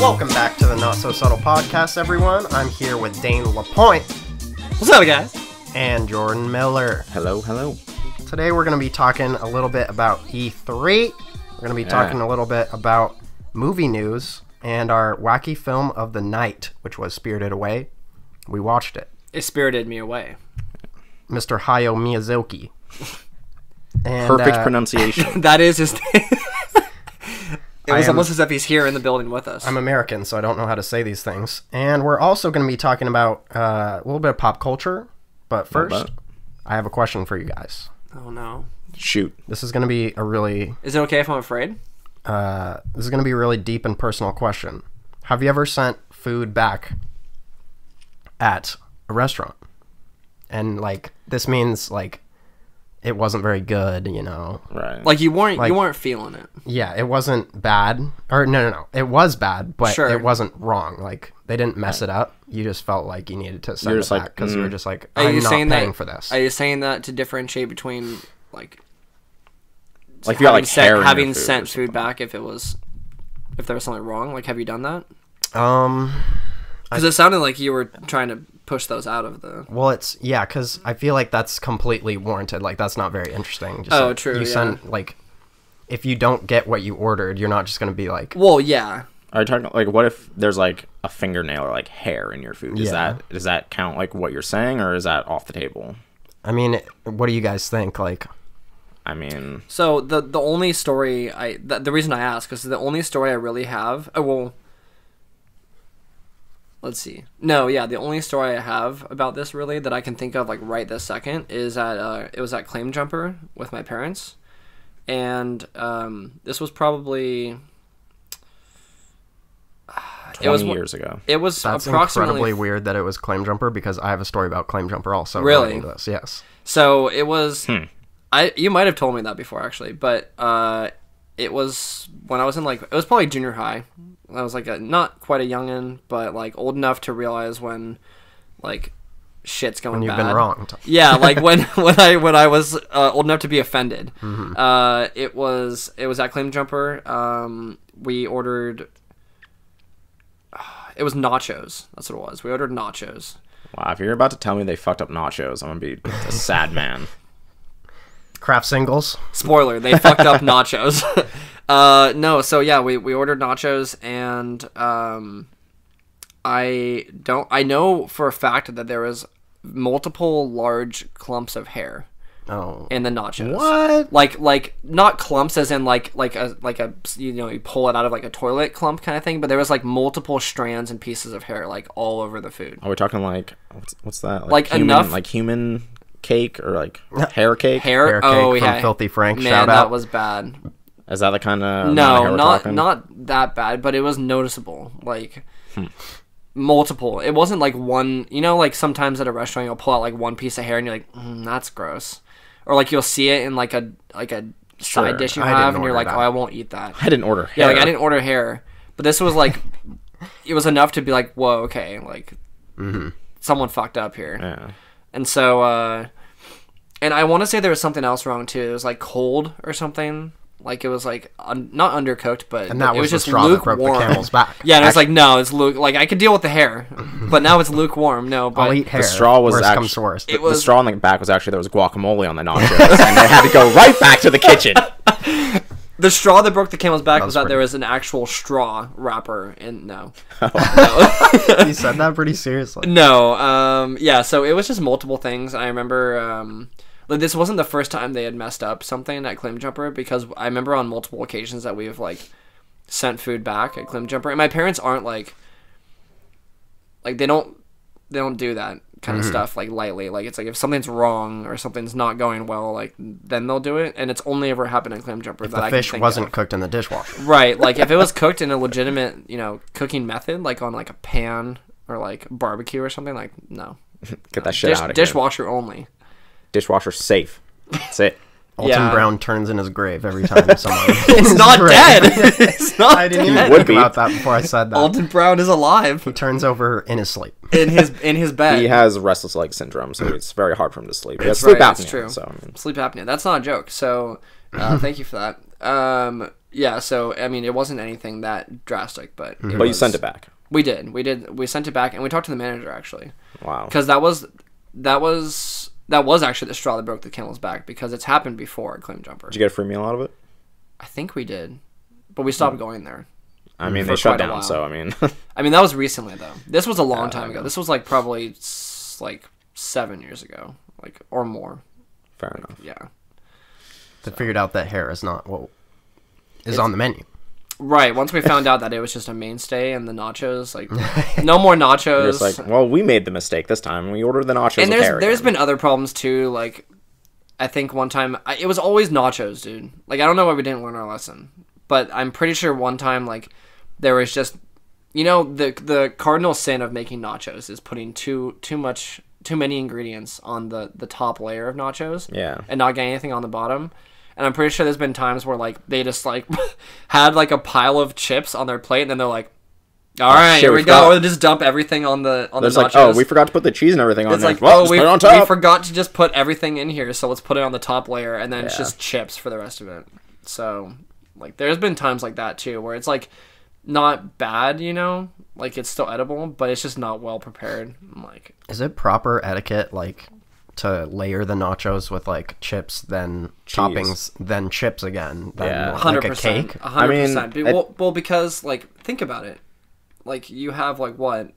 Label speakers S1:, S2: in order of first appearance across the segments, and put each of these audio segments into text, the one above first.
S1: Welcome back to the Not So Subtle Podcast, everyone. I'm here with Dane LaPointe.
S2: What's up, guys?
S1: And Jordan Miller.
S3: Hello, hello.
S1: Today we're going to be talking a little bit about E3. We're going to be talking a little bit about movie news and our wacky film of the night, which was Spirited Away. We watched it.
S2: It spirited me away.
S1: Mr. Hayao Miyazaki. And,
S3: Perfect pronunciation.
S2: That is his name. It was almost as if he's here in the building with us.
S1: I'm American, so I don't know how to say these things. And we're also going to be talking about a little bit of pop culture. But first, I have a question for you guys.
S2: Oh, no.
S3: Shoot.
S1: This is going to be a really...
S2: Is it okay if I'm afraid?
S1: This is going to be a really deep and personal question. Have you ever sent food back at a restaurant? And, like, this means, like, it wasn't very good, you know?
S3: Right.
S2: Like, you weren't feeling it.
S1: Yeah, it wasn't bad. Or, no. It was bad, but
S2: Sure.
S1: it wasn't wrong. Like, they didn't mess it up. You just felt like you needed to send it back because you were just like, I'm not paying for this.
S2: Are you saying that to differentiate between, like
S3: you got, like, hair in your
S2: having
S3: food
S2: sent
S3: or
S2: food back if there was something wrong? Like, have you done that? Because it sounded like you were trying to push those out of the...
S1: Well, because I feel like that's completely warranted. Like, that's not very interesting. Just, like,
S2: true,
S1: You send, like, if you don't get what you ordered, you're not just going to be like...
S2: Well, yeah.
S3: Are you talking, like, what if there's, like, a fingernail or, like, hair in your food? Does that count, like, what you're saying, or is that off the table?
S1: I mean, what do you guys think? Like...
S3: I mean...
S2: So, the only story the reason I ask is the only story I really have... Let's see. No, yeah, the only story I have about this, really, that I can think of, like, right this second, is at, it was at Claim Jumper with my parents. And, this was probably...
S3: 20 years ago.
S2: It was
S1: That's
S2: approximately...
S1: incredibly weird that it was Claim Jumper, because I have a story about Claim Jumper also.
S2: Really?
S1: Into this. Yes.
S2: So, it was... You might have told me that before, actually, but, it was when I was in, like... It was probably junior high. I was, like, not quite a youngin', but, like, old enough to realize when, like, shit's going bad.
S1: When you've been wrong.
S2: Yeah, like, when I was old enough to be offended.
S1: Mm-hmm.
S2: It was at Claim Jumper. We ordered... It was nachos. That's what it was. We ordered nachos.
S3: Wow, if you're about to tell me they fucked up nachos, I'm going to be a sad man.
S1: Kraft singles.
S2: Spoiler, they fucked up nachos. No, so yeah, we ordered nachos, and I know for a fact that there was multiple large clumps of hair in the nachos.
S1: What?
S2: Like not clumps as in like a you know, you pull it out of like a toilet clump kind of thing, but there was like multiple strands and pieces of hair like all over the food.
S3: Are we talking like what's that?
S2: Like
S3: human,
S2: enough
S3: like human cake or like hair cake?
S1: Hair cake from Filthy Frank.
S2: Man,
S1: shout out.
S2: that was bad.
S3: Is that the kind of
S2: No, not that bad, but it was noticeable. Like multiple. It wasn't like one. You know, like sometimes at a restaurant you'll pull out like one piece of hair and you're like, that's gross, or like you'll see it in like a side dish you have and you're like, oh, I won't eat that.
S3: I didn't order hair.
S2: Yeah, like I didn't order hair, but this was like, it was enough to be like, whoa, okay, like someone fucked up here.
S3: Yeah.
S2: And so, and I want to say there was something else wrong too. It was like cold or something. Like it was like not undercooked, but
S1: and that
S2: it was
S1: the
S2: just
S1: straw
S2: lukewarm.
S1: that broke the camel's back.
S2: Yeah, and it's like no, it's like I could deal with the hair, but now it's lukewarm. No, but
S1: I'll eat hair.
S3: The straw was
S1: worst comes to worst.
S3: The straw on the back was actually there was guacamole on the nachos, and they had to go right back to the kitchen.
S2: The straw that broke the camel's back was that there was an actual straw wrapper, and no.
S1: You said that pretty seriously.
S2: No, yeah. So it was just multiple things. I remember. Like, this wasn't the first time they had messed up something at Claim Jumper, because I remember on multiple occasions that we've, like, sent food back at Claim Jumper. And my parents aren't, like they don't do that kind of stuff, like, lightly. Like, it's like, if something's wrong or something's not going well, like, then they'll do it. And it's only ever happened at Claim Jumper that I can think of.
S1: The fish wasn't cooked in the dishwasher.
S2: Right. Like, if it was cooked in a legitimate, you know, cooking method, like on, like, a pan or, like, barbecue or something, like, no.
S3: Get that shit out of here.
S2: Dishwasher only.
S3: Dishwasher safe. That's it.
S1: Alton Brown turns in his grave every time someone.
S2: It's not dead. It's not
S1: I didn't
S2: dead.
S1: even think about that before I said that.
S2: Alton Brown is alive
S1: He turns over in his sleep.
S2: in his bed.
S3: He has restless leg syndrome, so it's very hard for him to sleep. He has
S2: That's
S3: sleep
S2: right,
S3: apnea.
S2: that's true.
S3: So, I mean,
S2: Sleep apnea. That's not a joke. So, thank you for that. Yeah. So, I mean, it wasn't anything that drastic, but
S3: but you sent it back.
S2: We did. We sent it back, and we talked to the manager actually.
S3: Wow.
S2: Because that was actually the straw that broke the camel's back, because it's happened before at Claim Jumper.
S3: Did you get a free meal out of it?
S2: I think we did, but we stopped going there.
S3: I mean,
S2: For
S3: they shut
S2: quite a
S3: down,
S2: while.
S3: so I mean,
S2: I mean, that was recently though. This was a long time ago. This was like probably like 7 years ago, like or more.
S3: fair enough.
S2: Yeah.
S1: They figured out that hair is not what is on the menu.
S2: Right. Once we found out that it was just a mainstay and the nachos, like no more nachos.
S3: It's like, well, we made the mistake this time. We ordered the nachos.
S2: And
S3: with hair
S2: there's
S3: again.
S2: been other problems too. Like, I think one time it was always nachos, dude. Like, I don't know why we didn't learn our lesson, but I'm pretty sure one time like there was just, the cardinal sin of making nachos is putting too many ingredients on the top layer of nachos.
S3: Yeah.
S2: And not getting anything on the bottom. And I'm pretty sure there's been times where like they just like had like a pile of chips on their plate, and then they're like, all right,
S3: shit,
S2: here
S3: we
S2: we go.
S3: forgot.
S2: Or they just dump everything on the
S3: There's
S2: nachos.
S3: like, oh, we forgot to put the cheese and everything on
S2: It's
S3: there.
S2: like,
S3: Well,
S2: oh,
S3: just
S2: we
S3: put it on top.
S2: forgot to just put everything in here, so let's put it on the top layer, and then it's
S3: Yeah.
S2: just chips for the rest of it. So, like, there's been times like that, too, where it's, like, not bad, like, it's still edible, but it's just not well prepared. I'm like,
S1: Is it proper etiquette, like, to layer the nachos with, like, chips, then toppings, then chips again, then
S3: Yeah.
S1: like
S2: 100%.
S1: a cake?
S2: 100%.
S3: I mean,
S2: well, because, like, think about it. Like, you have, like, what?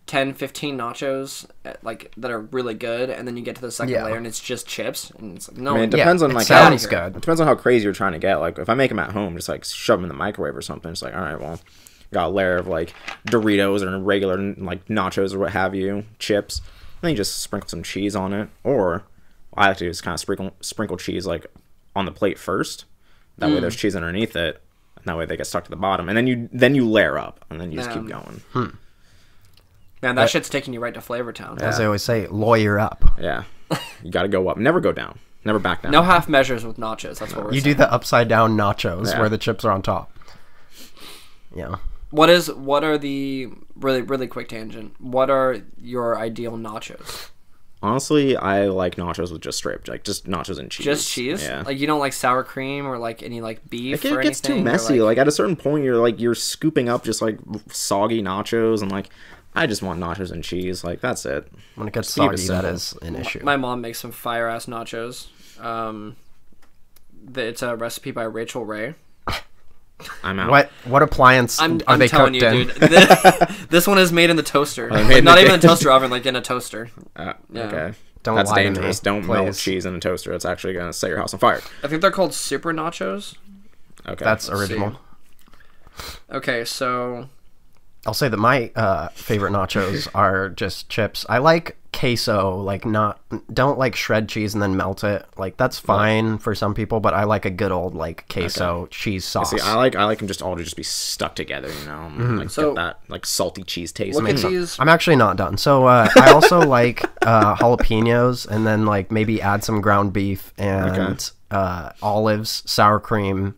S2: 10, 15 nachos like that are really good, and then you get to the second layer and it's just chips, and it's like, no.
S3: I mean, it depends on
S1: it
S3: like
S1: sounds
S3: how,
S1: good.
S3: It depends on how crazy you're trying to get. Like if I make them at home, just like shove them in the microwave or something. It's like, all right, well, got a layer of like Doritos or regular like nachos or what have you, chips. Then you just sprinkle some cheese on it, or I like to just kind of sprinkle cheese like on the plate first. That way there's cheese underneath it, and that way they get stuck to the bottom, and then you layer up, and then you just keep going.
S2: Man, that shit's taking you right to Flavor Town.
S1: As they always say, lawyer up.
S3: Yeah, you got to go up, never go down, never back down.
S2: No half measures with nachos. That's what we're
S1: You
S2: saying.
S1: do the upside down nachos
S3: Yeah.
S1: where the chips are on top. Yeah.
S2: What are the really quick tangent? What are your ideal nachos?
S3: Honestly, I like nachos with just straight, like just nachos and cheese.
S2: Just cheese?
S3: Yeah.
S2: Like you don't like sour cream or like any like beef
S3: It
S2: or
S3: gets too
S2: anything? Or,
S3: messy. Like at a certain point, you're scooping up just like soggy nachos, and like I just want nachos and cheese. Like that's it.
S1: When it gets
S3: Just keep it
S1: soggy, that
S3: simple.
S1: is an issue.
S2: My mom makes some fire ass nachos. It's a recipe by Rachel Ray.
S3: I'm out.
S1: What appliance
S2: I'm
S1: are they
S2: telling
S1: cooked
S2: you,
S1: in?
S2: dude. This one is made in the toaster.
S3: they made
S2: Like,
S3: in
S2: not
S3: the
S2: even a toaster oven, like in a toaster. Yeah.
S3: Okay.
S1: Don't
S3: That's
S1: lie to me,
S3: dangerous. Don't melt
S1: please.
S3: cheese in a toaster. It's actually gonna set your house on fire.
S2: I think they're called super nachos.
S3: Okay.
S1: That's
S2: Let's see.
S1: original.
S2: Okay, so
S1: I'll say that my favorite nachos are just chips. I like queso, don't like shred cheese and then melt it. Like that's fine for some people, but I like a good old like queso cheese sauce.
S3: See, I like them just all to just be stuck together. Like
S2: So-
S3: get that like salty cheese taste.
S2: look at these.
S1: I'm actually not done. So I also like jalapenos, and then like maybe add some ground beef and olives, sour cream,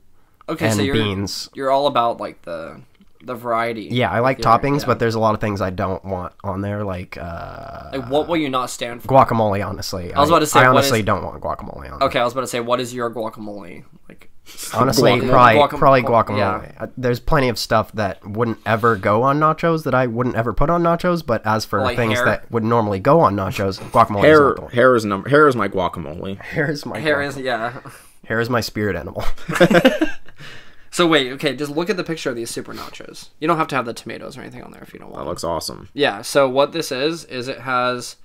S2: Okay,
S1: and
S2: so
S1: beans.
S2: you're all about like the variety.
S1: Yeah, I like
S2: Yeah,
S1: toppings,
S2: yeah.
S1: but there's a lot of things I don't want on there, like
S2: Like, what will you not stand for?
S1: guacamole. Honestly,
S2: I was about to say,
S1: I
S2: what
S1: honestly
S2: is-
S1: don't want guacamole on. There.
S2: Okay, I was about to say, what is your guacamole? Like,
S1: Honestly,
S3: Guacamole.
S1: probably
S2: Guacamole,
S1: guacamole.
S2: yeah.
S1: There's plenty of stuff that wouldn't ever go on nachos that I wouldn't ever put on nachos. But as for
S2: Like
S1: things
S2: hair?
S1: that would normally go on nachos, guacamole is not the one.
S3: Hair is my guacamole.
S1: Hair is my
S2: hair is, yeah.
S1: hair is my spirit animal.
S2: So wait, okay, just look at the picture of these super nachos. You don't have to have the tomatoes or anything on there if you don't
S3: That
S2: want.
S3: looks awesome.
S2: Yeah. So what this is it has.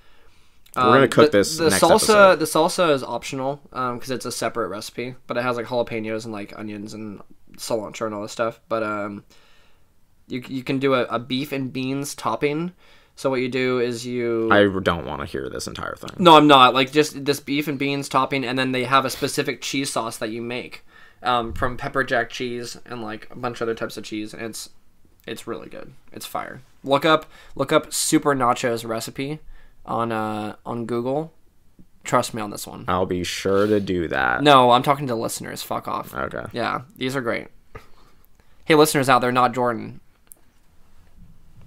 S3: We're gonna cook this
S2: The
S3: next
S2: salsa.
S3: episode.
S2: The salsa is optional because it's a separate recipe, but it has like jalapenos and like onions and cilantro and all this stuff. But you can do a beef and beans topping. So what you do is you.
S3: I don't want to hear this entire thing.
S2: No, I'm not. Like, just this beef and beans topping, and then they have a specific cheese sauce that you make from pepper jack cheese and, like, a bunch of other types of cheese, and it's really good. It's fire. Look up Super Nachos recipe on Google. Trust me on this one.
S3: I'll be sure to do that.
S2: No, I'm talking to listeners. Fuck off.
S3: Okay.
S2: Yeah, these are great. Hey, listeners out there, not Jordan.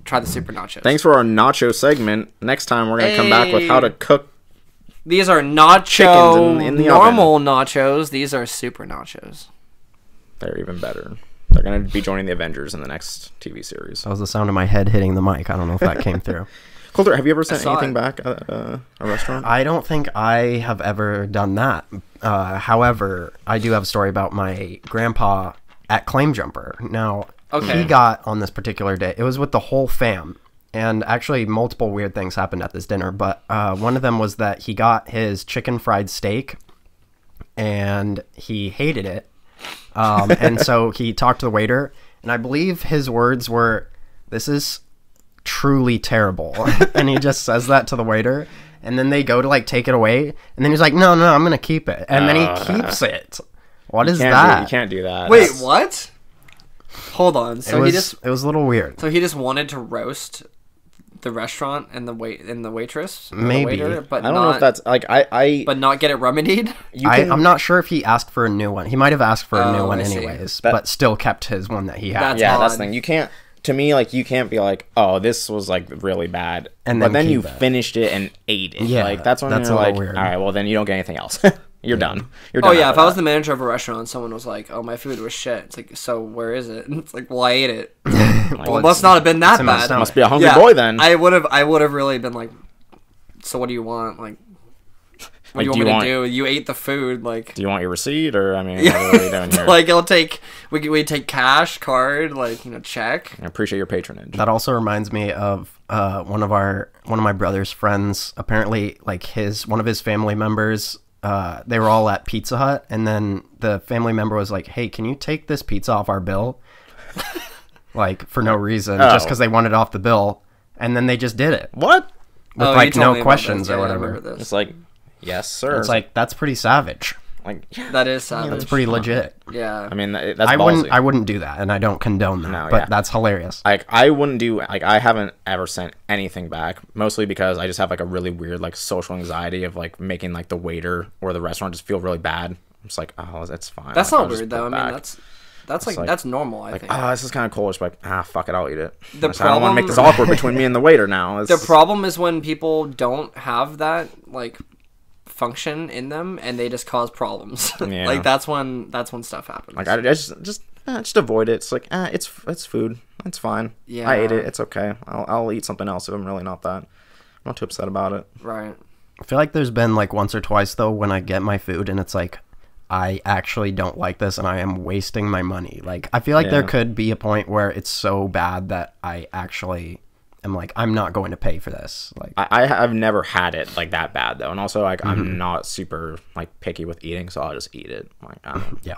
S2: Try the super nachos.
S3: Thanks for our nacho segment. Next time we're gonna come back with how to cook.
S2: These are nacho
S3: Chickens in the
S2: normal nachos. These are super nachos.
S3: They're even better. They're gonna be joining the Avengers in the next TV series.
S1: That was the sound of my head hitting the mic. I don't know if that came through.
S3: Colter, have you ever sent
S2: saw
S3: anything
S2: it.
S3: back at a restaurant?
S1: I don't think I have ever done that. However, I do have a story about my grandpa at Claim Jumper. Now,
S2: Okay.
S1: he got on this particular day. It was with the whole fam. And actually, multiple weird things happened at this dinner. But one of them was that he got his chicken fried steak, and he hated it. And so he talked to the waiter, and I believe his words were, "This is truly terrible." And he just says that to the waiter, and then they go to like take it away, and then he's like, no, I'm gonna keep it, and then he keeps it. What is that?
S3: You can't do that.
S2: Wait, what? Hold on. So
S1: it
S2: he
S1: was a little weird.
S2: So he just wanted to roast the restaurant and the waitress, or the
S1: Maybe.
S2: waiter, but
S3: I don't know if that's like
S2: but not get it remedied.
S1: I'm not sure if he asked for a new one. He might have asked for a new one
S2: I see.
S1: anyways, but still kept his one that he had.
S2: That's
S3: yeah, that's
S2: odd.
S3: the thing. You can't. To me, like, you can't be like, oh, this was like really bad,
S1: And
S3: but
S1: then
S3: then you
S1: keep it.
S3: finished it and ate it.
S1: Yeah,
S3: like that's when
S1: that's
S3: you're
S1: a little
S3: like,
S1: weird.
S3: all right, well then you don't get anything else. You're done. You're
S2: Oh
S3: done.
S2: yeah,
S3: after
S2: if I was
S3: that.
S2: the manager of a restaurant and someone was like, "Oh, my food was shit," it's like, "So where is it?" And it's like, "Well, I ate it." Well, it must not have been that
S1: in my
S2: bad.
S1: stomach.
S3: must be a hungry
S2: Yeah,
S3: boy then.
S2: I would have really been like, "So what do you want? Like, what
S3: Like,
S2: do you want me to do? You ate the food, like."
S3: Do you want your receipt or I mean,
S2: Yeah.
S3: what are we doing here?
S2: Like we take cash, card, like check.
S3: I appreciate your patronage.
S1: That also reminds me of one of my brother's friends. Apparently, like one of his family members, they were all at Pizza Hut, and then the family member was like, "Hey, can you take this pizza off our bill?" Like for no reason, just because they wanted it off the bill, and then they just did it
S3: What?
S1: with
S2: Oh, you
S1: like
S2: told me
S1: no
S2: about
S1: questions
S2: this.
S1: or
S2: Yeah, I
S1: whatever.
S2: remember this.
S3: It's like, yes, sir.
S1: It's like that's pretty savage.
S3: like, yeah.
S2: That is savage.
S1: That's pretty legit.
S2: Yeah.
S3: I mean, that's
S1: I
S3: ballsy.
S1: wouldn't do that, and I don't condone that.
S3: No,
S1: but
S3: yeah.
S1: that's hilarious.
S3: Like I wouldn't do like I haven't ever sent anything back, mostly because I just have like a really weird like social anxiety of like making like the waiter or the restaurant just feel really bad. I'm just like, oh, that's fine.
S2: That's
S3: Like,
S2: not
S3: I'll just
S2: weird
S3: put
S2: though.
S3: it
S2: I mean,
S3: back.
S2: that's like
S3: like-
S2: that's normal. I
S3: like,
S2: think.
S3: oh, this is kind of cool. It's like, fuck it, I'll eat it.
S2: The
S3: I don't want to make this awkward between me and the waiter now.
S2: The problem is when people don't have that like function in them and they just cause problems.
S3: Yeah.
S2: Like that's when stuff happens.
S3: Like I just avoid it. It's like, it's food. It's fine.
S2: Yeah.
S3: I ate it. It's okay. I'll eat something else if I'm really not that. I'm not too upset about it.
S2: Right.
S1: I feel like there's been like once or twice though when I get my food and it's like I actually don't like this and I am wasting my money. Like I feel like there
S3: Yeah.
S1: could be a point where it's so bad that I actually am like I'm not going to pay for this. Like
S3: I've never had it like that bad though, and also like I'm not super like picky with eating, so I'll just eat it. Like
S1: yeah,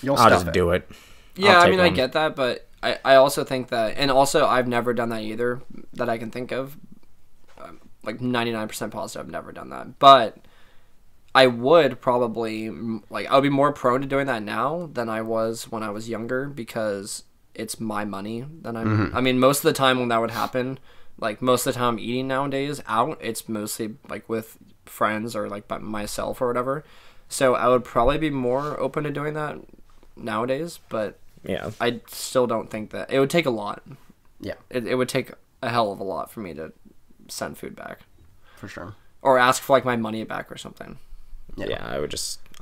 S1: you'll
S3: I'll
S1: stuff
S3: just do it.
S2: Yeah,
S3: I'll
S2: I
S3: take
S2: mean, I
S3: one.
S2: get that, but I also think that, and also I've never done that either that I can think of. Like 99% positive, I've never done that. But I would probably, like, I would be more prone to doing that now than I was when I was younger because it's my money. I mean, most of the time when that would happen, like, most of the time I'm eating nowadays out, it's mostly, like, with friends or, like, by myself or whatever. So I would probably be more open to doing that nowadays, but
S3: Yeah.
S2: I still don't think that it would take a lot.
S1: Yeah,
S2: It would take a hell of a lot for me to send food back
S1: for sure.
S2: or ask for like my money back or something.
S3: Yeah, I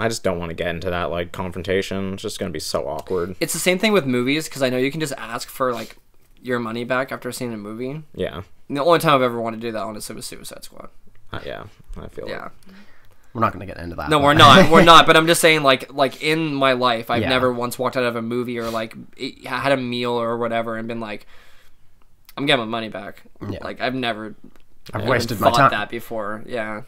S3: just don't want to get into that like confrontation. It's just gonna be so awkward.
S2: It's the same thing with movies because I know you can just ask for like your money back after seeing a movie.
S3: Yeah.
S2: And the only time I've ever wanted to do that honestly was Suicide Squad.
S3: Yeah. I feel
S2: Yeah.
S1: We're not going to get into that.
S2: No,
S1: but-
S2: we're not. We're not. But I'm just saying, like in my life, I've
S1: Yeah.
S2: never once walked out of a movie or like had a meal or whatever and been like, "I'm getting my money back."
S1: Yeah.
S2: Like I've never.
S1: I've
S2: even
S1: wasted my
S2: thought
S1: time.
S2: that before. Yeah.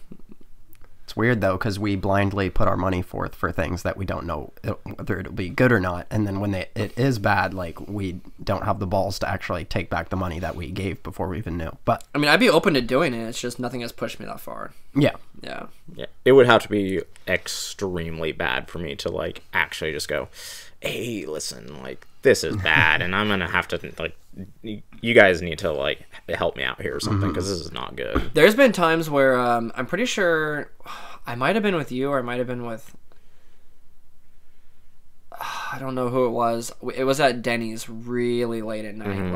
S1: It's weird though because we blindly put our money forth for things that we don't know whether it'll be good or not, and then when it is bad, like we don't have the balls to actually take back the money that we gave before we even knew. But
S2: I mean, I'd be open to doing it. It's just nothing has pushed me that far.
S1: yeah,
S2: Yeah.
S3: Yeah. It would have to be extremely bad for me to like actually just go, hey, listen, like this is bad, and I'm gonna have to like, you guys need to like help me out here or something because this is not good.
S2: There's been times where I'm pretty sure I might have been with you, or I might have been with. I don't know who it was. It was at Denny's really late at night,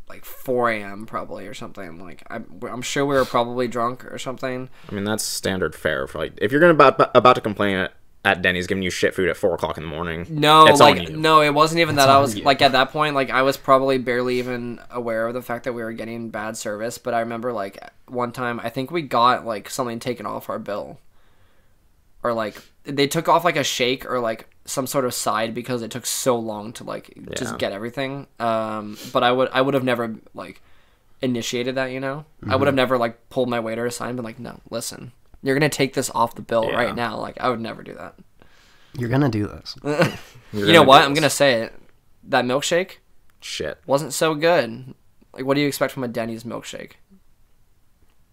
S2: like 4 a.m. probably or something. Like I'm sure we were probably drunk or something.
S3: I mean, that's standard fare for like if you're gonna about to complain at Denny's giving you shit food at 4 o'clock in the morning.
S2: No,
S3: it's
S2: like
S3: on you.
S2: no, it wasn't even
S1: It's
S2: that. I
S1: on
S2: was
S1: you.
S2: like at that point, like I was probably barely even aware of the fact that we were getting bad service. But I remember like one time, I think we got like something taken off our bill, or like they took off like a shake or like some sort of side because it took so long to like just get everything. But I would have never like initiated that. I would have never like pulled my waiter aside and been like, no, listen, you're gonna take this off the bill right now. Like I would never do that.
S1: You're gonna do this.
S2: You know what? I'm gonna say it. That milkshake
S3: Shit.
S2: wasn't so good. Like, what do you expect from a Denny's milkshake?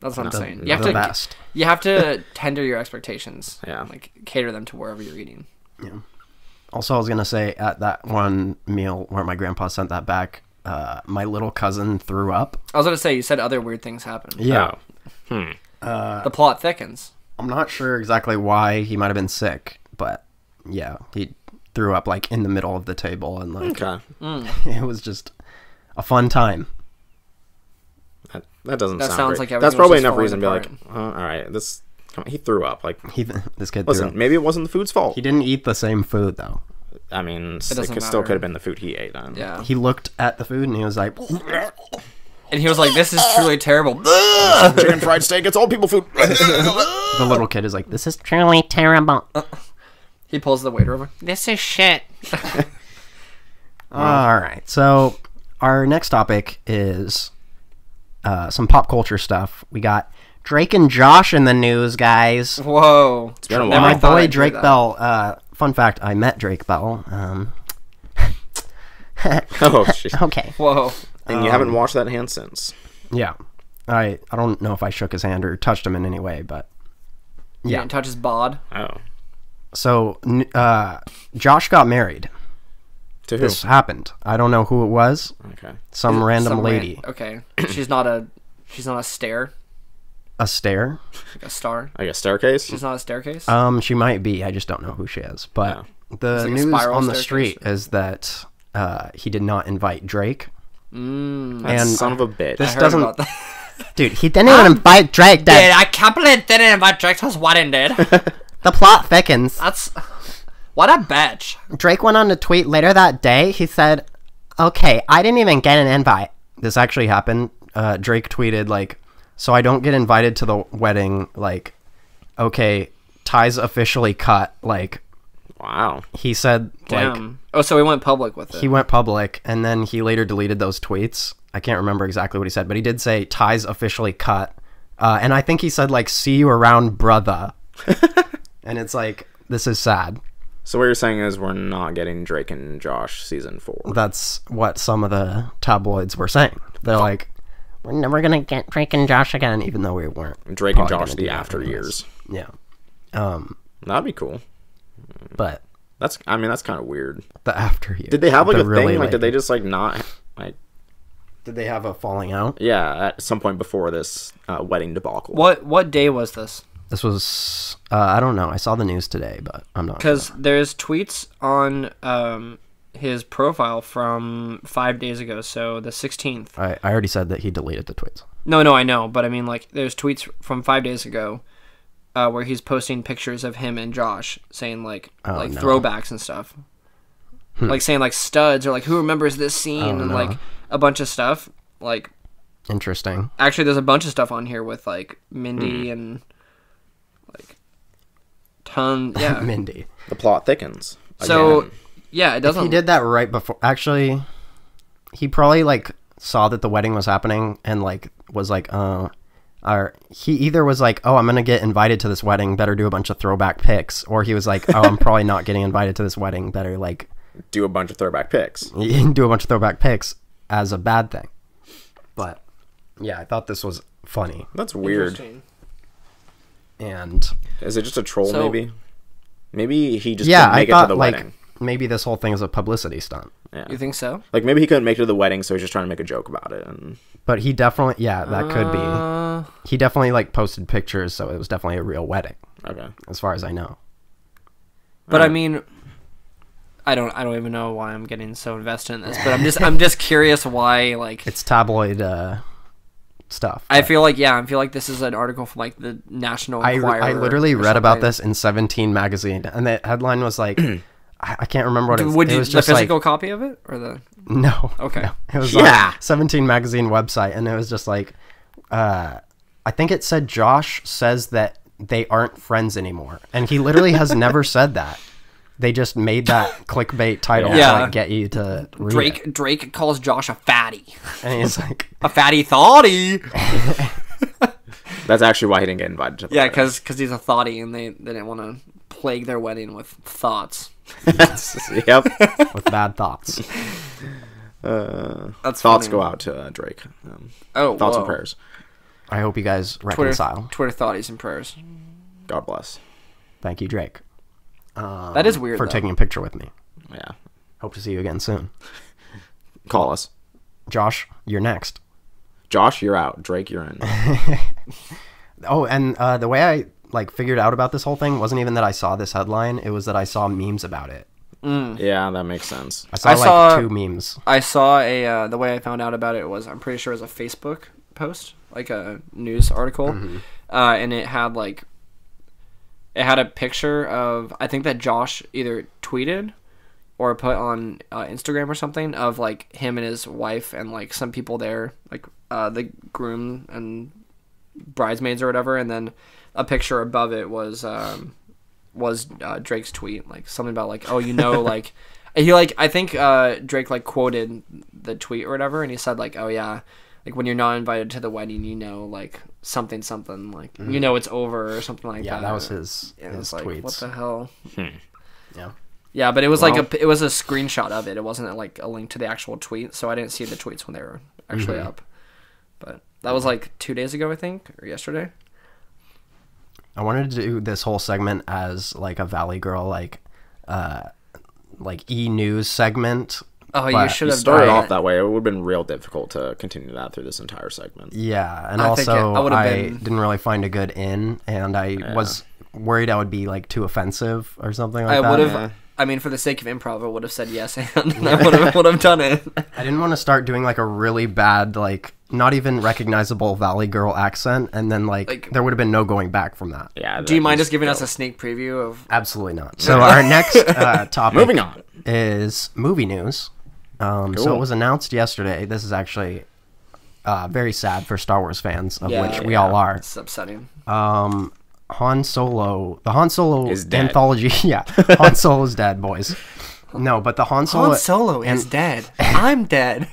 S2: That's what I'm saying. You have
S1: the
S2: to
S1: best.
S2: you have to tender your expectations.
S3: Yeah.
S2: Like cater them to wherever you're eating.
S1: Yeah. Also, I was gonna say at that one meal where my grandpa sent that back, my little cousin threw up.
S2: I was gonna say you said other weird things happened.
S1: Yeah.
S2: The plot thickens.
S1: I'm not sure exactly why he might have been sick, but yeah, he threw up like in the middle of the table, and like
S3: Okay.
S1: it was just a fun time.
S3: That doesn't
S2: That
S3: sound
S2: sounds
S3: great.
S2: like everything
S3: That's
S2: was
S3: probably
S2: just
S3: enough
S2: falling
S3: reason to be like,
S2: apart.
S3: all right, he threw up. Like,
S1: This kid
S3: listen,
S1: threw up.
S3: maybe it wasn't the food's fault.
S1: He didn't eat the same food though.
S3: I mean, it
S2: doesn't
S3: still
S2: matter.
S3: could have been the food he ate then.
S2: Yeah.
S1: He looked at the food and he was like,
S2: And he was like, "This is truly terrible."
S3: Chicken fried steak, it's old people food.
S1: the little kid is like, this is truly terrible.
S2: He pulls the waiter over. This is shit.
S1: All right, so our next topic is some pop culture stuff. We got Drake and Josh in the news, guys.
S2: Whoa.
S3: been a
S1: And
S3: while.
S1: my
S2: I thought
S1: boy
S2: I'd hear
S1: Drake
S2: that.
S1: Bell. Fun fact: I met Drake Bell.
S3: Oh shit!
S1: Okay.
S2: Whoa.
S3: And you haven't washed that hand since.
S1: Yeah. I don't know if I shook his hand or touched him in any way, but
S2: You
S1: yeah.
S2: didn't touch his bod.
S3: Oh,
S1: So Josh got married.
S3: to who?
S1: This happened. I don't know who it was.
S3: Okay.
S1: Some random
S2: Some
S1: lady.
S2: Okay. She's not a stair.
S1: A stare.
S2: Like a star.
S3: Like a staircase.
S2: She's not a staircase.
S1: She might be. I just don't know who she is. But the
S2: It's like a
S1: news
S2: spiral
S1: on the
S2: staircase.
S1: street is that he did not invite Drake.
S3: That
S1: and
S3: son of a bitch.
S1: this
S2: I heard
S1: doesn't-
S2: about that.
S1: Dude, he didn't even invite Drake.
S2: Dude, I can't believe they didn't invite Drake to his wedding, dude.
S1: The plot thickens.
S2: That's... What a bitch.
S1: Drake went on to tweet later that day. He said, okay, I didn't even get an invite. This actually happened. Drake tweeted, like, so I don't get invited to the wedding. Like, okay, ties officially cut. Like,
S3: Wow.
S1: he said, like,
S2: Damn. Oh, so he went public with it.
S1: he went public, and then he later deleted those tweets. I can't remember exactly what he said, but he did say ties officially cut. And I think he said, like, see you around, brother. And it's like, this is sad.
S3: So what you're saying is we're not getting Drake and Josh season 4.
S1: That's what some of the tabloids were saying. They're like, we're never going to get Drake and Josh again, even though we weren't.
S3: Drake and
S1: probably
S3: Josh
S1: gonna
S3: the
S1: do that
S3: after
S1: anyways.
S3: years.
S1: Yeah.
S3: That'd be cool.
S1: But
S3: That's kind of weird.
S1: the after years.
S3: Did they have like
S1: the
S3: a
S1: really
S3: thing? Like,
S1: late-
S3: did they just like not like?
S1: Did they have a falling out?
S3: Yeah, at some point before this wedding debacle.
S2: What day was this?
S1: This was, I don't know. I saw the news today, but I'm not sure.
S2: Because there's tweets on his profile from 5 days ago, so the 16th.
S1: I already said that he deleted the tweets.
S2: No, I know, but I mean, like, there's tweets from 5 days ago where he's posting pictures of him and Josh saying, like,
S1: Oh, no.
S2: throwbacks and stuff. Like, saying, like, studs, or, like, who remembers this scene,
S1: Oh,
S2: and,
S1: no.
S2: like, a bunch of stuff. Like,
S1: Interesting.
S2: actually, there's a bunch of stuff on here with, like, Mindy and, like, yeah.
S1: Mindy.
S3: The plot thickens.
S2: So,
S3: Again.
S2: yeah, it doesn't...
S1: He did that right before. Actually, he probably like saw that the wedding was happening and like was like, or he either was like, oh, I'm gonna get invited to this wedding, better do a bunch of throwback pics, or he was like, oh, I'm probably not getting invited to this wedding, better like
S3: do a bunch of throwback pics.
S1: do a bunch of throwback pics as a bad thing. But yeah, I thought this was funny.
S3: That's weird.
S2: Interesting.
S1: And
S3: Is it just a troll?
S2: So-
S3: Maybe. Maybe he just
S1: yeah,
S3: couldn't
S1: I
S3: make it to
S1: thought
S3: the
S1: like
S3: wedding.
S1: maybe this whole thing is a publicity stunt.
S3: Yeah.
S2: You think so?
S3: Like maybe he couldn't make it to the wedding, so he's just trying to make a joke about it. And
S1: But he definitely, yeah, that could be. He definitely like posted pictures, so it was definitely a real wedding.
S3: Okay.
S1: as far as I know.
S2: But I mean, I don't even know why I'm getting so invested in this. But I'm just curious why like
S1: It's tabloid stuff.
S2: I feel like this is an article from like the National Enquirer.
S1: I literally
S2: or
S1: read about
S2: something.
S1: this in 17 magazine, and the headline was like, I can't remember what it was.
S2: Would
S1: It
S2: you
S1: was
S2: the
S1: just
S2: physical
S1: like,
S2: copy of it or the?
S1: no.
S2: Okay.
S1: No. It was
S3: Yeah.
S1: 17 magazine website, and it was just like, I think it said Josh says that they aren't friends anymore, and he literally has never said that. They just made that clickbait title
S2: Yeah.
S1: to like, get you to read it.
S2: Drake calls Josh a fatty.
S1: And he's like,
S2: A fatty thoughty.
S3: That's actually why he didn't get invited to the
S2: Yeah,
S3: wedding.
S2: because he's a thoughty and they didn't want to plague their wedding with thoughts.
S3: Yep.
S1: with bad thoughts.
S2: That's
S3: Thoughts
S2: funny.
S3: go out to Drake.
S2: whoa.
S3: Thoughts and prayers.
S1: I hope you guys reconcile.
S2: Twitter thoughties and prayers.
S3: God bless.
S1: Thank you, Drake.
S2: That is weird
S1: For
S2: though.
S1: taking a picture with me.
S3: Yeah.
S1: Hope to see you again soon.
S3: Call us.
S1: Josh, you're next.
S3: Josh, you're out. Drake, you're in.
S1: Oh, and the way I like figured out about this whole thing wasn't even that I saw this headline. It was that I saw memes about it.
S3: Yeah, that makes sense.
S1: I saw 2 memes.
S2: I saw a the way I found out about it was I'm pretty sure it was a Facebook post, like a news article, and it had a picture of I think that Josh either tweeted or put on Instagram or something of like him and his wife and like some people there, like the groom and bridesmaids or whatever, and then a picture above it was Drake's tweet, like something about like, oh, you know, like he like I think Drake like quoted the tweet or whatever, and he said like, oh yeah, like when you're not invited to the wedding, you know, like something like you know it's over or something like that.
S1: Yeah, that was his
S2: It's like,
S1: tweets.
S2: what the hell?
S1: Yeah.
S2: Yeah, but it was like it was a screenshot of it. It wasn't like a link to the actual tweet, so I didn't see the tweets when they were actually up. But that was like 2 days ago, I think, or yesterday.
S1: I wanted to do this whole segment as like a Valley Girl like e-news segment.
S2: Oh, you
S1: But
S2: should
S3: You
S2: have
S3: started
S2: done
S3: off
S2: it.
S3: that way. It would have been real difficult to continue that through this entire segment.
S1: Yeah, and
S2: I think
S1: also
S2: I would've
S1: I
S2: been-
S1: didn't really find a good in, and I was worried I would be like too offensive or something like
S2: I
S1: that.
S2: would have.
S3: Yeah.
S2: I mean, for the sake of improv, I would have said yes, and I would have done it.
S1: I didn't want to start doing like a really bad, like not even recognizable Valley Girl accent, and then like there would have been no going back from that.
S3: Yeah.
S2: Do you mind just giving us a sneak preview of?
S1: Absolutely not. So our next topic
S3: Moving on.
S1: is movie news. So it was announced yesterday. This is actually very sad for Star Wars fans, of which we all are.
S2: It's upsetting.
S1: Han Solo, the Han Solo
S3: Is dead.
S1: anthology. Yeah, Han Solo's dead, boys. No, but the Han Solo.
S2: Han Solo is dead. I'm dead.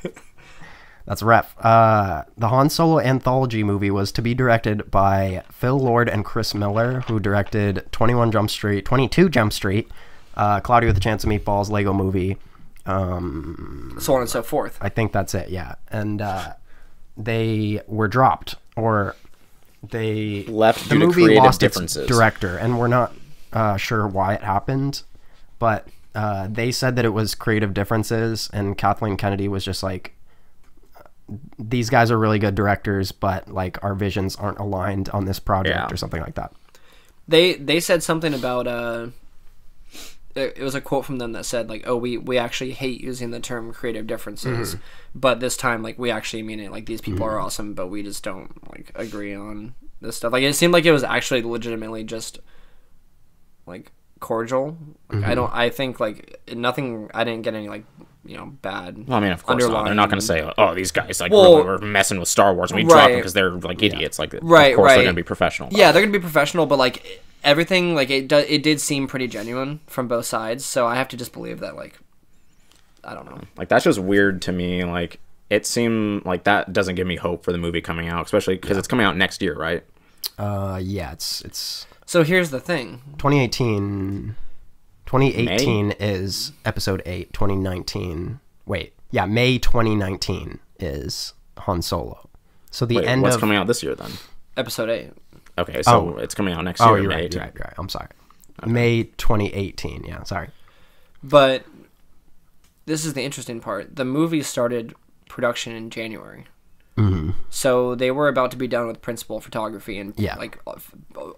S1: That's ref. The Han Solo anthology movie was to be directed by Phil Lord and Chris Miller, who directed 22 Jump Street, Cloudy with a Chance of Meatballs, Lego Movie.
S2: So on and so forth.
S1: I think that's it, yeah. And they were dropped, or they
S3: Left
S1: the
S3: due to
S1: movie
S3: creative
S1: lost
S3: differences.
S1: its director, and we're not sure why it happened, but they said that it was creative differences, and Kathleen Kennedy was just like, these guys are really good directors, but like our visions aren't aligned on this project or something like that.
S2: They said something about it was a quote from them that said like, oh, we actually hate using the term creative differences, but this time like we actually mean it, like these people are awesome, but we just don't like agree on this stuff. Like it seemed like it was actually legitimately just like cordial. Like, I think like nothing, I didn't get any like, you know, bad.
S3: Well, I mean, of course not. They're not going to say, "Oh, these guys like
S2: Well,
S3: really were messing with Star Wars," and we dropped them because they're like idiots. Like, of course they're going to be professional.
S2: Yeah, they're going to be professional, but like everything, like it did seem pretty genuine from both sides. So I have to just believe that, like, I don't know.
S3: Like that's just weird to me. Like it seemed like that doesn't give me hope for the movie coming out, especially because it's coming out next year, right?
S1: Yeah, it's
S2: So here's the thing.
S1: 2018 is episode 8. 2019. Wait, yeah, May 2019 is Han Solo. So the end
S3: what's
S1: of
S3: coming out this year then?
S2: Episode 8.
S3: Okay, so it's coming out next year.
S1: Oh, you're
S3: May
S1: right.
S3: 18.
S1: You're right. I'm sorry. Okay. May 2018. Yeah, sorry.
S2: But this is the interesting part. The movie started production in January. So they were about to be done with principal photography and
S1: Yeah.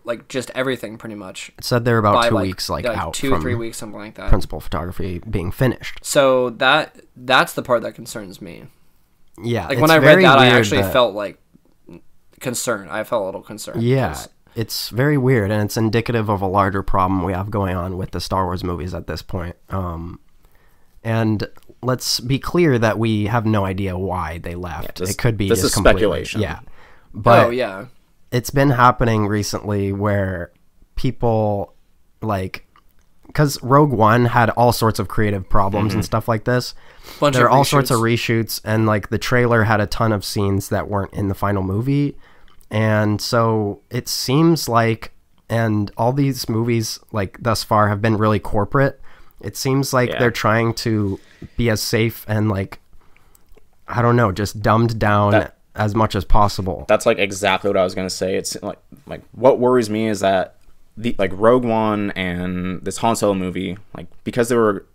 S2: like just everything pretty much.
S1: It said they're about
S2: By,
S1: 2
S2: like-
S1: weeks
S2: like
S1: out
S2: 2
S1: from
S2: 3 weeks, something like that.
S1: principal photography being finished.
S2: So that's the part that concerns me.
S1: Yeah,
S2: Like
S1: it's
S2: when I read
S1: very
S2: that, I
S1: weird
S2: actually
S1: that-
S2: felt like concerned. I felt a little concerned.
S1: Yeah,
S2: 'cause-
S1: it's very weird, and it's indicative of a larger problem we have going on with the Star Wars movies at this point. And let's be clear that we have no idea why they left.
S3: this-
S1: It could be
S3: this
S1: just
S3: is
S1: completely-
S3: speculation.
S1: Yeah, but
S2: oh yeah.
S1: it's been happening recently where people like, because Rogue One had all sorts of creative problems and stuff like this.
S2: Bunch
S1: There
S2: of
S1: are all sorts of
S2: reshoots.
S1: reshoots, and like the trailer had a ton of scenes that weren't in the final movie, and so it seems like, and all these movies like thus far have been really corporate. It seems like
S3: Yeah.
S1: they're trying to be as safe and like, I don't know, just dumbed down as much as possible.
S3: That's like exactly what I was gonna say. It's like what worries me is that the like Rogue One and this Han Solo movie, like because they were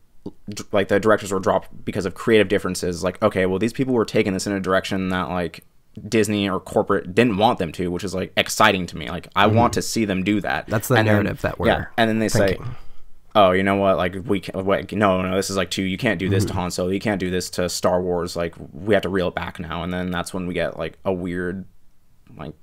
S3: like the directors were dropped because of creative differences. Like, okay, well these people were taking this in a direction that like Disney or corporate didn't want them to, which is like exciting to me. Like I want to see them do that.
S1: That's the
S3: And then-
S1: narrative that we're
S3: and then they say,
S1: thinking.
S3: oh, you know what? Like we can't, no, this is like too. You can't do this to Han Solo. You can't do this to Star Wars. Like we have to reel it back now. And then that's when we get like a weird, like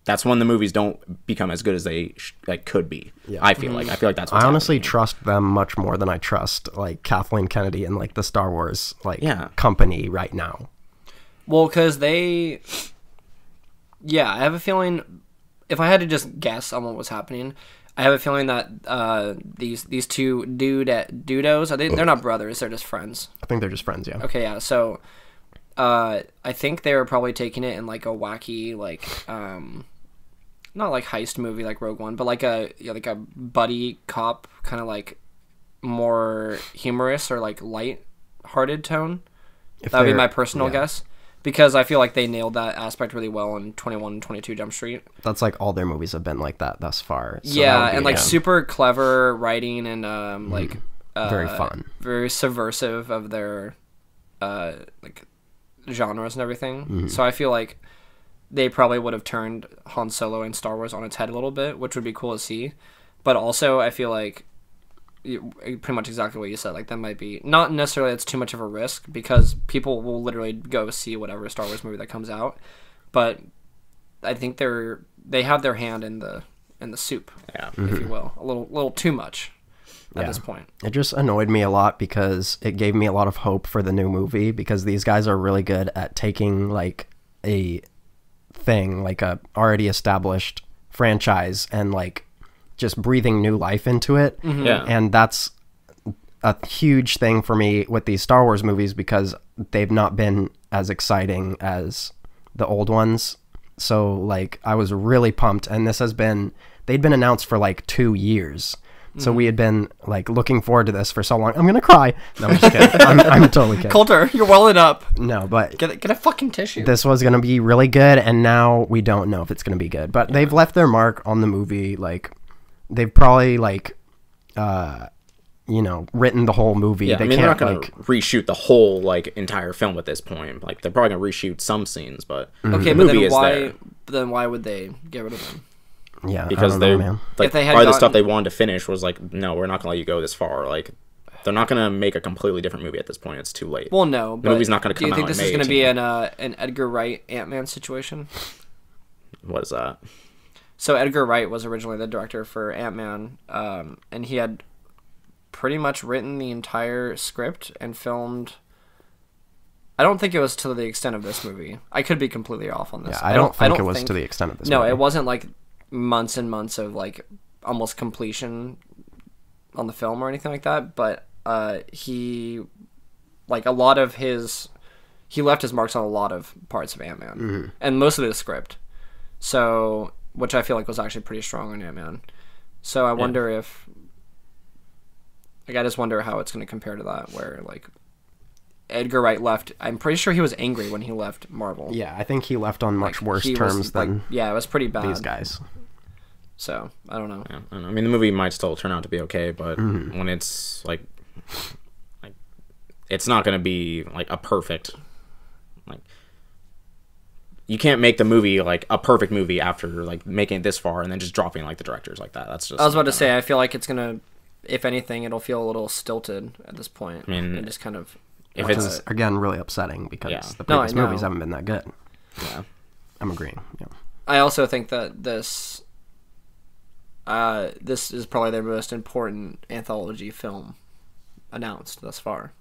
S3: that's when the movies don't become as good as they like could be. Yeah. I feel like that's. What's
S1: I honestly
S3: happening.
S1: trust them much more than I trust like Kathleen Kennedy and like the Star Wars like
S3: Yeah.
S1: company right now.
S2: Well, because I have a feeling, if I had to just guess on what was happening, I have a feeling that these two dudos, they're not brothers, they're just friends.
S1: I think they're just friends, yeah.
S2: Okay, yeah, so I think they were probably taking it in like a wacky, like, not like heist movie like Rogue One, but like a buddy cop, kind of like more humorous or like light-hearted tone.
S1: If
S2: That would be
S1: they're-
S2: my personal
S1: yeah.
S2: guess. Because I feel like they nailed that aspect really well in 21 and 22 Jump Street.
S1: That's like all their movies have been like that thus far. So
S2: Yeah,
S1: that would be,
S2: and like
S1: yeah,
S2: super clever writing and like
S1: very fun.
S2: very subversive of their like genres and everything.
S1: Mm-hmm.
S2: So I feel like they probably would have turned Han Solo and Star Wars on its head a little bit, which would be cool to see. But also I feel like pretty much exactly what you said, like that might be not necessarily it's too much of a risk because people will literally go see whatever Star Wars movie that comes out, but I think they have their hand in the soup,
S3: Yeah.
S2: if you will, a little too much at
S1: Yeah.
S2: this point.
S1: It just annoyed me a lot because it gave me a lot of hope for the new movie because these guys are really good at taking like a thing, like a already established franchise and like just breathing new life into it.
S3: Yeah.
S1: And that's a huge thing for me with these Star Wars movies because they've not been as exciting as the old ones. So like I was really pumped, and they'd been announced for like 2 years. So we had been like looking forward to this for so long. I'm gonna cry. No, I'm just kidding. I'm totally kidding.
S2: Colter, you're welling up.
S1: No, but
S2: Get a fucking tissue.
S1: this was gonna be really good, and now we don't know if it's gonna be good. But they've left their mark on the movie. Like they've probably like written the whole movie.
S3: Yeah,
S1: They
S3: I mean, they're not
S1: can't
S3: going to
S1: like
S3: reshoot the whole like entire film at this point. Like, they're probably going to reshoot some scenes, but
S2: Okay,
S3: the
S2: but
S3: movie
S2: then
S3: is there
S2: why would they get rid of them?
S1: yeah,
S3: because
S1: I don't
S3: they
S1: know, man.
S3: like
S2: If they had
S3: part of the stuff
S2: gotten-
S3: they wanted to finish was like, no, we're not going to let you go this far. Like, they're not going to make a completely different movie at this point. It's too late.
S2: Well, no, but
S3: movie's not gonna
S2: do you
S3: come
S2: think
S3: out
S2: this
S3: in
S2: is
S3: May
S2: going to be
S3: 18th.
S2: an Edgar Wright Ant-Man situation?
S3: What is that?
S2: So Edgar Wright was originally the director for Ant-Man, and he had pretty much written the entire script and filmed. I don't think it was to the extent of this movie. I could be completely off on this.
S1: Yeah, I don't think it was to the extent of this
S2: No,
S1: movie.
S2: it wasn't like months and months of like almost completion on the film or anything like that. But he left his marks on a lot of parts of Ant-Man and most of the script. So, which I feel like was actually pretty strong on Ant-Man. So I wonder if, like, I just wonder how it's going to compare to that, where like Edgar Wright left. I'm pretty sure he was angry when he left Marvel.
S1: Yeah, I think he left on much worse
S2: He was,
S1: terms
S2: like,
S1: than
S2: yeah, it was pretty bad.
S1: these guys.
S2: So I don't know.
S3: Yeah, I don't know. I mean, the movie might still turn out to be okay, but when it's like it's not going to be like a perfect, like you can't make the movie like a perfect movie after like making it this far and then just dropping like the directors like that. That's just.
S2: I was about to say, I feel like it's gonna, if anything, it'll feel a little stilted at this point.
S3: I mean,
S2: and just kind of.
S3: If
S1: Which
S3: it's
S1: is, again, really upsetting because
S3: Yeah.
S1: the
S2: No, I
S1: previous
S2: know.
S1: movies haven't been that good.
S3: yeah.
S1: I'm agreeing. Yeah.
S2: I also think that this is probably their most important anthology film announced thus far.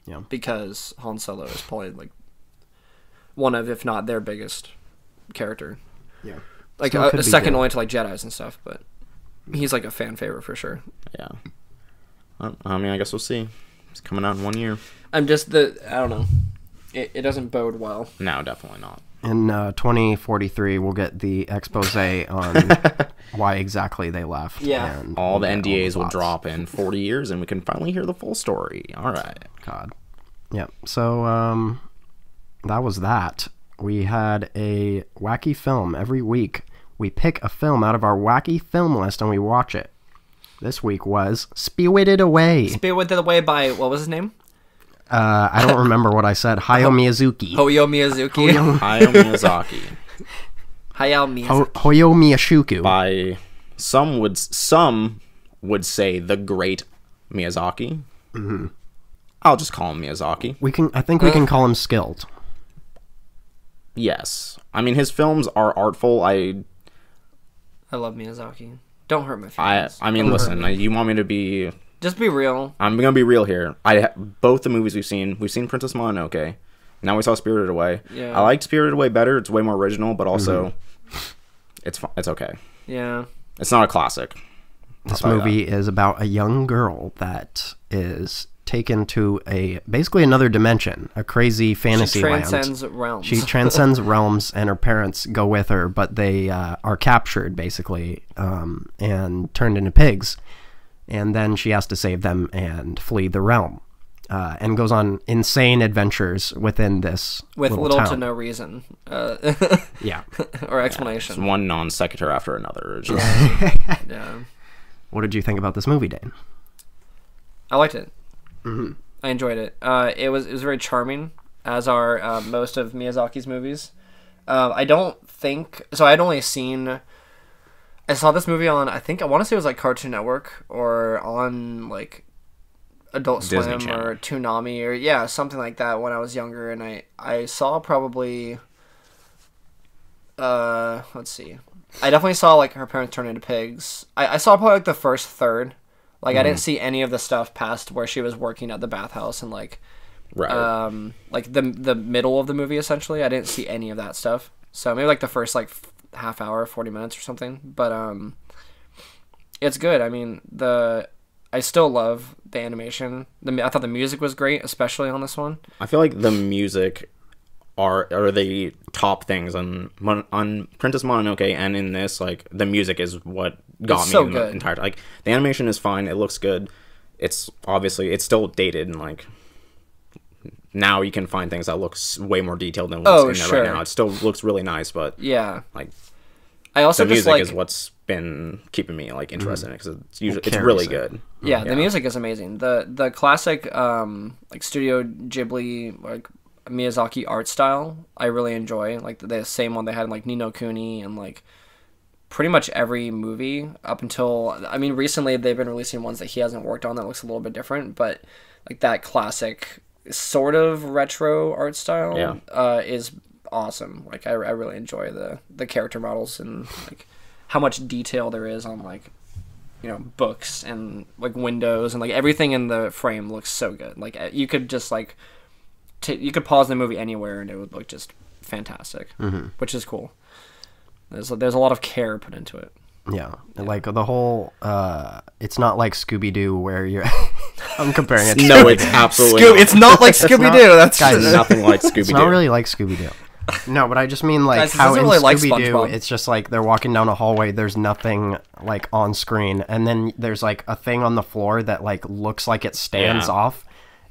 S1: Yeah.
S2: Because Han Solo is probably like one of, if not their biggest character.
S1: Yeah.
S2: Like
S1: So it could
S2: a
S1: be
S2: second
S1: good.
S2: only to like Jedis and stuff, but he's like a fan favorite for sure.
S3: Yeah. Well, I mean, I guess we'll see. It's coming out in 1 year.
S2: I don't know. It doesn't bode well.
S3: No, definitely not.
S1: In 2043, we'll get the expose on why exactly they left.
S2: Yeah.
S1: And
S3: All the
S1: we'll get
S3: NDAs will
S1: plots.
S3: drop in 40 years, and we can finally hear the full story. All right.
S1: God. Yep. So that was that. We had a wacky film every week. We pick a film out of our wacky film list and we watch it. This week was Spirited Away.
S2: Spirited Away by, what was his name?
S1: I don't remember what I said. Hayao Miyazaki.
S2: Hoyo Miyazuki.
S3: Hayao Miyazaki.
S2: Hayao Miyazaki.
S1: Hoyo Miyashuku.
S3: By some would say the great Miyazaki. Mm-hmm. I'll just call him Miyazaki.
S1: I think we can call him skilled.
S3: Yes. I mean, his films are artful.
S2: I love Miyazaki. Don't hurt my feelings.
S3: I mean,
S2: Don't
S3: listen,
S2: hurt me.
S3: you want me to be...
S2: Just be real.
S3: I'm going to be real here. Both the movies we've seen Princess Mononoke. Now we saw Spirited Away.
S2: Yeah.
S3: I liked Spirited Away better. It's way more original, but also it's okay.
S2: Yeah.
S3: It's not a classic.
S1: This
S3: I'll tell you
S1: movie is about a young girl that is taken to basically another dimension, a crazy fantasy
S2: She
S1: land.
S2: transcends realms.
S1: She transcends realms, and her parents go with her, but they are captured, basically, and turned into pigs. And then she has to save them and flee the realm, and goes on insane adventures within this
S2: with
S1: little
S2: little
S1: town.
S2: to no reason.
S1: Yeah.
S2: Or
S3: It's
S2: explanation.
S3: one non sequitur after another. It's just,
S2: Yeah.
S1: What did you think about this movie, Dane?
S2: I liked it. Mm-hmm. I enjoyed it. It was very charming, as are most of Miyazaki's movies. I don't think so. I saw this movie on, I want to say it was like Cartoon Network or on like Adult
S3: Disney
S2: Swim
S3: Channel.
S2: or Toonami or something like that when I was younger, and I saw probably let's see. I definitely saw like her parents turn into pigs. I saw probably like the first third. Like I didn't see any of the stuff past where she was working at the bathhouse and like
S3: right.
S2: like the middle of the movie essentially. I didn't see any of that stuff. So maybe like the first like half hour, 40 minutes or something. But it's good. I mean, I still love the animation. I thought the music was great, especially on this one.
S3: I feel like the music are the top things on Princess Mononoke, and in this, like, the music is what got
S2: It's
S3: me
S2: so
S3: the
S2: good.
S3: entire. Like, the animation is fine. It looks good. It's still dated, and like now you can find things that looks way more detailed than what's in there right now. It still looks really nice, but
S2: Yeah.
S3: like
S2: I also
S3: the
S2: just
S3: music
S2: like
S3: is what's been keeping me like interested in it because it's usually it's
S1: carries
S3: really
S1: it.
S3: good.
S2: yeah, the music is amazing. The classic like Studio Ghibli like Miyazaki art style I really enjoy. Like the same one they had in like Ni no Kuni and like pretty much every movie up until recently they've been releasing ones that he hasn't worked on that looks a little bit different, but like that classic sort of retro art style is awesome. Like I really enjoy the character models and like how much detail there is on like books and like windows and like everything in the frame looks so good. Like you could just like you could pause the movie anywhere and it would look just fantastic, which is cool. There's a lot of care put into it.
S1: Yeah, like the whole, it's not like Scooby-Doo where you're, I'm comparing it to
S3: No, it's absolutely not.
S2: It's not like Scooby-Doo. That's
S1: guys,
S3: nothing like Scooby-Doo.
S1: It's not really like Scooby-Doo. No, but I just mean like
S2: Guys, this
S1: how
S2: isn't
S1: in
S2: really like
S1: Scooby-Doo,
S2: SpongeBob.
S1: it's just like they're walking down a hallway, there's nothing like on screen, and then there's like a thing on the floor that like looks like it stands
S3: Yeah.
S1: off,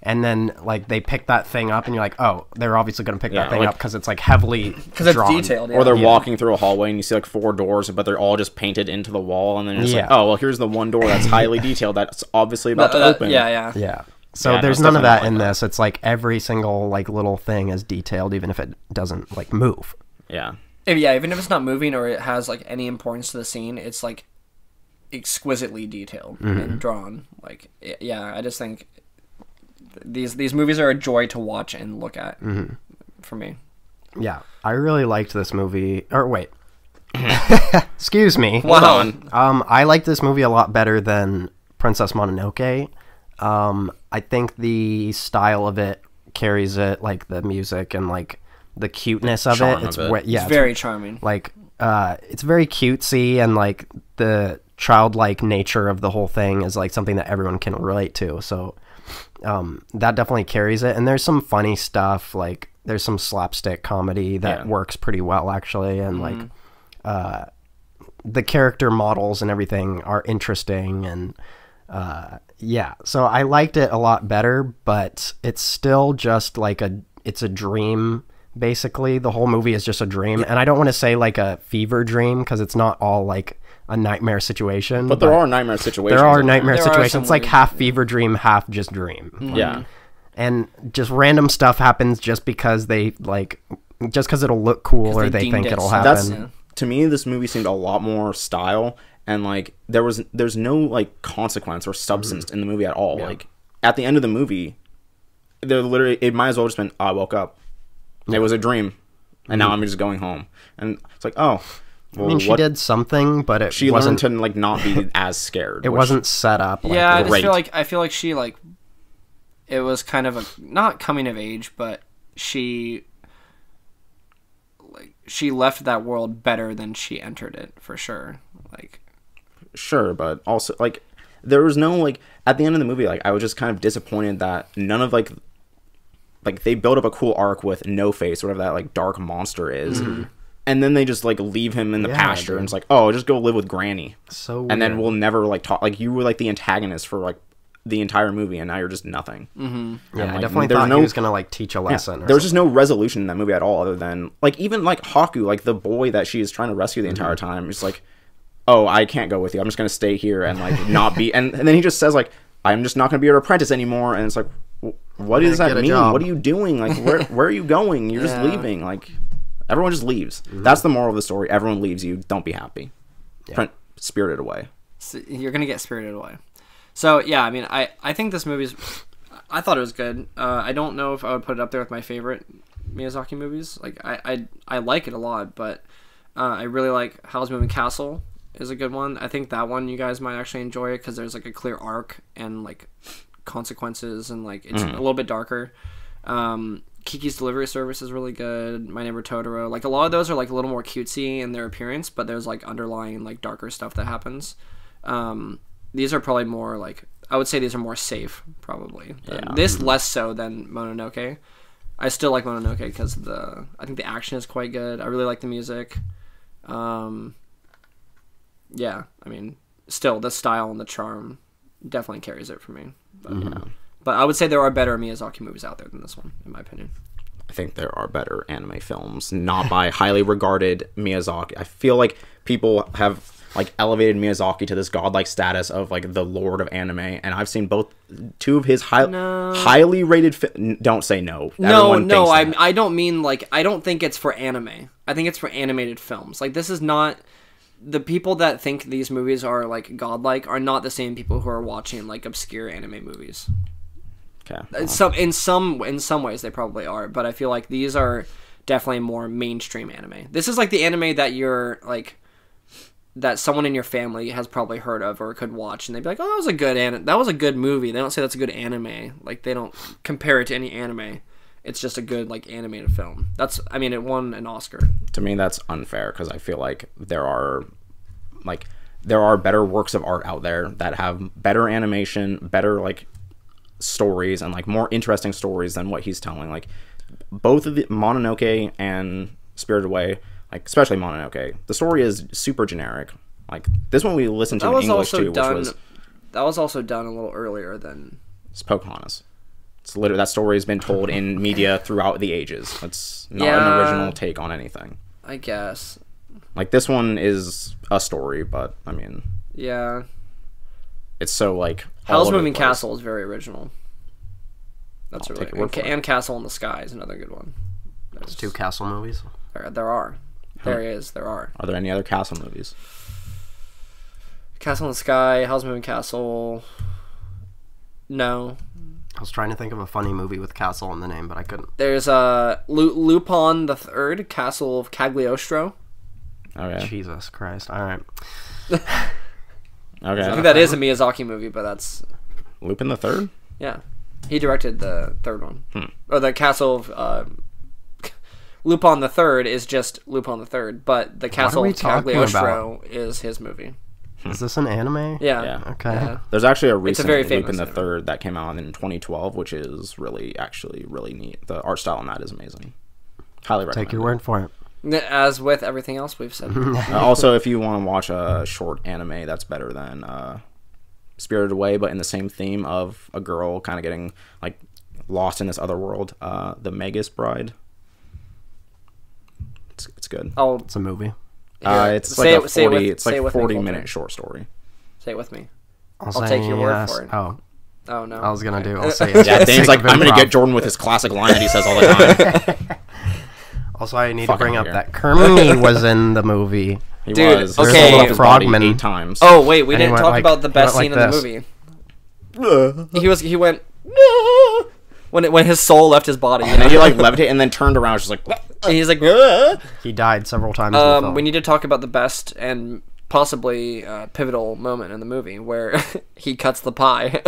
S1: and then like they pick that thing up, and you're like, oh, they're obviously going to pick
S3: Yeah,
S1: that thing
S3: like-
S1: up because it's like heavily
S2: because it's
S1: drawn.
S2: detailed. Yeah.
S3: Or they're walking through a hallway and you see like 4 doors, but they're all just painted into the wall, and then it's like, oh well, here's the one door that's highly detailed that's obviously about to open.
S2: Yeah.
S1: Yeah. So
S3: Yeah, no,
S1: there's
S3: it's
S1: none of that
S3: definitely
S1: in
S3: like
S1: this. It's like every single like little thing is detailed, even if it doesn't like move.
S3: Yeah.
S2: Even if it's not moving or it has like any importance to the scene, it's like exquisitely detailed and drawn. Like, yeah, I just think these movies are a joy to watch and look at for me.
S1: Yeah, I really liked this movie. Or wait, excuse me.
S2: Wow.
S1: I liked this movie a lot better than Princess Mononoke. I think the style of it carries it, like the music and like the cuteness of it.
S3: charm
S1: It's
S3: of it.
S2: It's very charming.
S1: like it's very cutesy, and like the childlike nature of the whole thing is like something that everyone can relate to. So that definitely carries it. And there's some funny stuff, like there's some slapstick comedy that works pretty well actually, and like the character models and everything are interesting, and yeah, so I liked it a lot better, but it's still just like it's a dream. Basically, the whole movie is just a dream, and I don't want to say like a fever dream because it's not all like a nightmare situation.
S3: But there are nightmare situations.
S1: There are nightmare
S2: There are
S1: situations.
S2: some
S1: It's like
S2: weird-
S1: half fever dream, half just dream.
S3: Yeah.
S1: And just random stuff happens just because they like, just because it'll look cool or
S2: they
S1: they
S2: deemed
S1: think
S2: it
S1: it'll
S2: so.
S1: happen.
S3: That's to me, this movie seemed a lot more style, and like there's no like consequence or substance in the movie at all. Like at the end of the movie, they're literally, it might as well just been, I woke up, it was a dream, and now I'm just going home, and it's like, oh, well,
S1: I mean, she did something, but it
S3: she
S1: wasn't.
S3: learned to like not be as scared.
S1: It wasn't set up. Like,
S2: Yeah, I
S3: great.
S2: feel like she like it was kind of a not coming of age, but she left that world better than she entered it for sure. Like,
S3: sure, but also like there was no like at the end of the movie, like I was just kind of disappointed that none of like they built up a cool arc with No Face, whatever that like dark monster is. And then they just like leave him in the pasture, and it's like, oh, just go live with Granny.
S1: So
S3: and then
S1: weird.
S3: we'll never like talk. Like you were like the antagonist for like the entire movie, and now you're just nothing.
S1: Yeah, I
S3: like,
S1: definitely
S3: there's
S1: thought
S3: no-
S1: he was gonna like teach a lesson. Or
S3: There was just no resolution in that movie at all, other than like even like Haku, like the boy that she is trying to rescue the entire time, is like, oh, I can't go with you. I'm just gonna stay here and like not be. And then he just says like, I'm just not gonna be your apprentice anymore. And it's like, what does
S1: Get
S3: that
S1: a
S3: mean?
S1: job.
S3: What are you doing? Like where are you going? You're just leaving. Like everyone just leaves. That's the moral of the story. Everyone leaves you. Don't be happy. Spirited Away.
S2: so you're gonna get spirited away. So yeah, I mean, I think this movie's. I thought it was good. I don't know if I would put it up there with my favorite Miyazaki movies. Like I like it a lot, but I really like Howl's Moving Castle is a good one. I think that one you guys might actually enjoy it because there's like a clear arc and like consequences, and like it's a little bit darker. Kiki's Delivery Service is really good. My Neighbor Totoro, like a lot of those are like a little more cutesy in their appearance, but there's like underlying like darker stuff that happens. These are probably more like, I would say these are more safe probably. This less so than Mononoke. I still like Mononoke because I think the action is quite good. I really like the music. Yeah, I mean, still the style and the charm definitely carries it for me. But I would say there are better Miyazaki movies out there than this one, in my opinion.
S3: I think there are better anime films, not by highly regarded Miyazaki. I feel like people have like elevated Miyazaki to this godlike status of like the lord of anime, and I've seen two of his highly rated. Don't say no. Everyone thinks that.
S2: I don't mean like, I don't think it's for anime. I think it's for animated films. Like, this is not, the people that think these movies are like godlike are not the same people who are watching like obscure anime movies.
S3: Okay.
S2: In some ways they probably are, but I feel like these are definitely more mainstream anime. This is like the anime that you're like, that someone in your family has probably heard of or could watch, and they'd be like, "Oh, that was a good movie." They don't say that's a good anime. Like, they don't compare it to any anime. It's just a good like animated film. I mean, it won an Oscar.
S3: To me, that's unfair because I feel like there are better works of art out there that have better animation, better like stories, and like more interesting stories than what he's telling. Like both of the Mononoke and Spirited Away, like especially Mononoke, the story is super generic. Like this one we listened to in English too,
S2: that was also done a little earlier than
S3: Pocahontas. It's literally, that story has been told in media throughout the ages. It's not an original take on anything.
S2: I guess.
S3: Like this one is a story, but I mean,
S2: yeah,
S3: it's so like
S2: Howl's Moving Castle is very original. That's
S3: I'll
S2: really
S3: take your word for it.
S2: and Castle in the Sky is another good one.
S1: There's 2 castle movies.
S2: There are. There are.
S3: Are there any other castle movies?
S2: Castle in the Sky, Howl's Moving Castle. No.
S1: I was trying to think of a funny movie with castle in the name, but I couldn't.
S2: There's Lupin the Third, Castle of Cagliostro.
S3: Okay.
S1: Jesus Christ. All right.
S3: Okay.
S2: I think that is a Miyazaki movie, but that's...
S3: Lupin the Third?
S2: Yeah. He directed the third one. Or the Castle of... Lupin the Third is just Lupin the Third, but the Castle
S1: we
S2: of
S1: talking
S2: Cagliostro is his movie.
S1: Is this an anime?
S2: Yeah.
S1: Okay.
S2: Yeah.
S3: There's actually a recent
S2: very
S3: Lupin
S2: famous
S3: the
S2: anime.
S3: Third that came out in 2012, which is really neat. The art style on that is amazing. Highly recommend.
S1: Take your word for it.
S2: As with everything else we've said.
S3: Also, if you want to watch a short anime that's better than Spirited Away, but in the same theme of a girl kind of getting like lost in this other world, The Magus Bride. It's good.
S2: Oh,
S1: It's a movie.
S3: It's
S2: say
S3: like
S2: it- say it with-
S3: it's like
S2: say it with me,
S3: 40-minute
S2: Colter.
S3: short story.
S2: say it with me.
S1: I'll
S2: take your word
S1: yes.
S2: for it.
S1: Oh,
S2: Oh, no.
S1: I was gonna do. I'll say it.
S3: Yeah,
S1: for the
S3: Dane's
S1: sake
S3: like,
S1: of
S3: I'm gonna
S1: improv.
S3: get Jordan with his classic line that he says all the time.
S1: Also, I need
S3: Fuck
S1: to bring
S3: outta
S1: up
S3: here.
S1: that Kermit was in the movie.
S3: He
S2: Dude,
S3: was.
S2: okay.
S3: He rolled up his body
S1: Frogman.
S3: 8 times.
S2: Oh, wait, we
S1: And he
S2: didn't
S1: went
S2: talk
S1: like-
S2: about the best
S1: went
S2: scene
S1: like
S2: in the
S1: this.
S2: movie. He went... "No." When his soul left his body. You
S3: And
S2: know?
S3: he like levitated and then turned around, just like.
S2: And he's like... "Ah."
S1: He died several times. in the film.
S2: We need to talk about the best and possibly pivotal moment in the movie where he cuts the pie.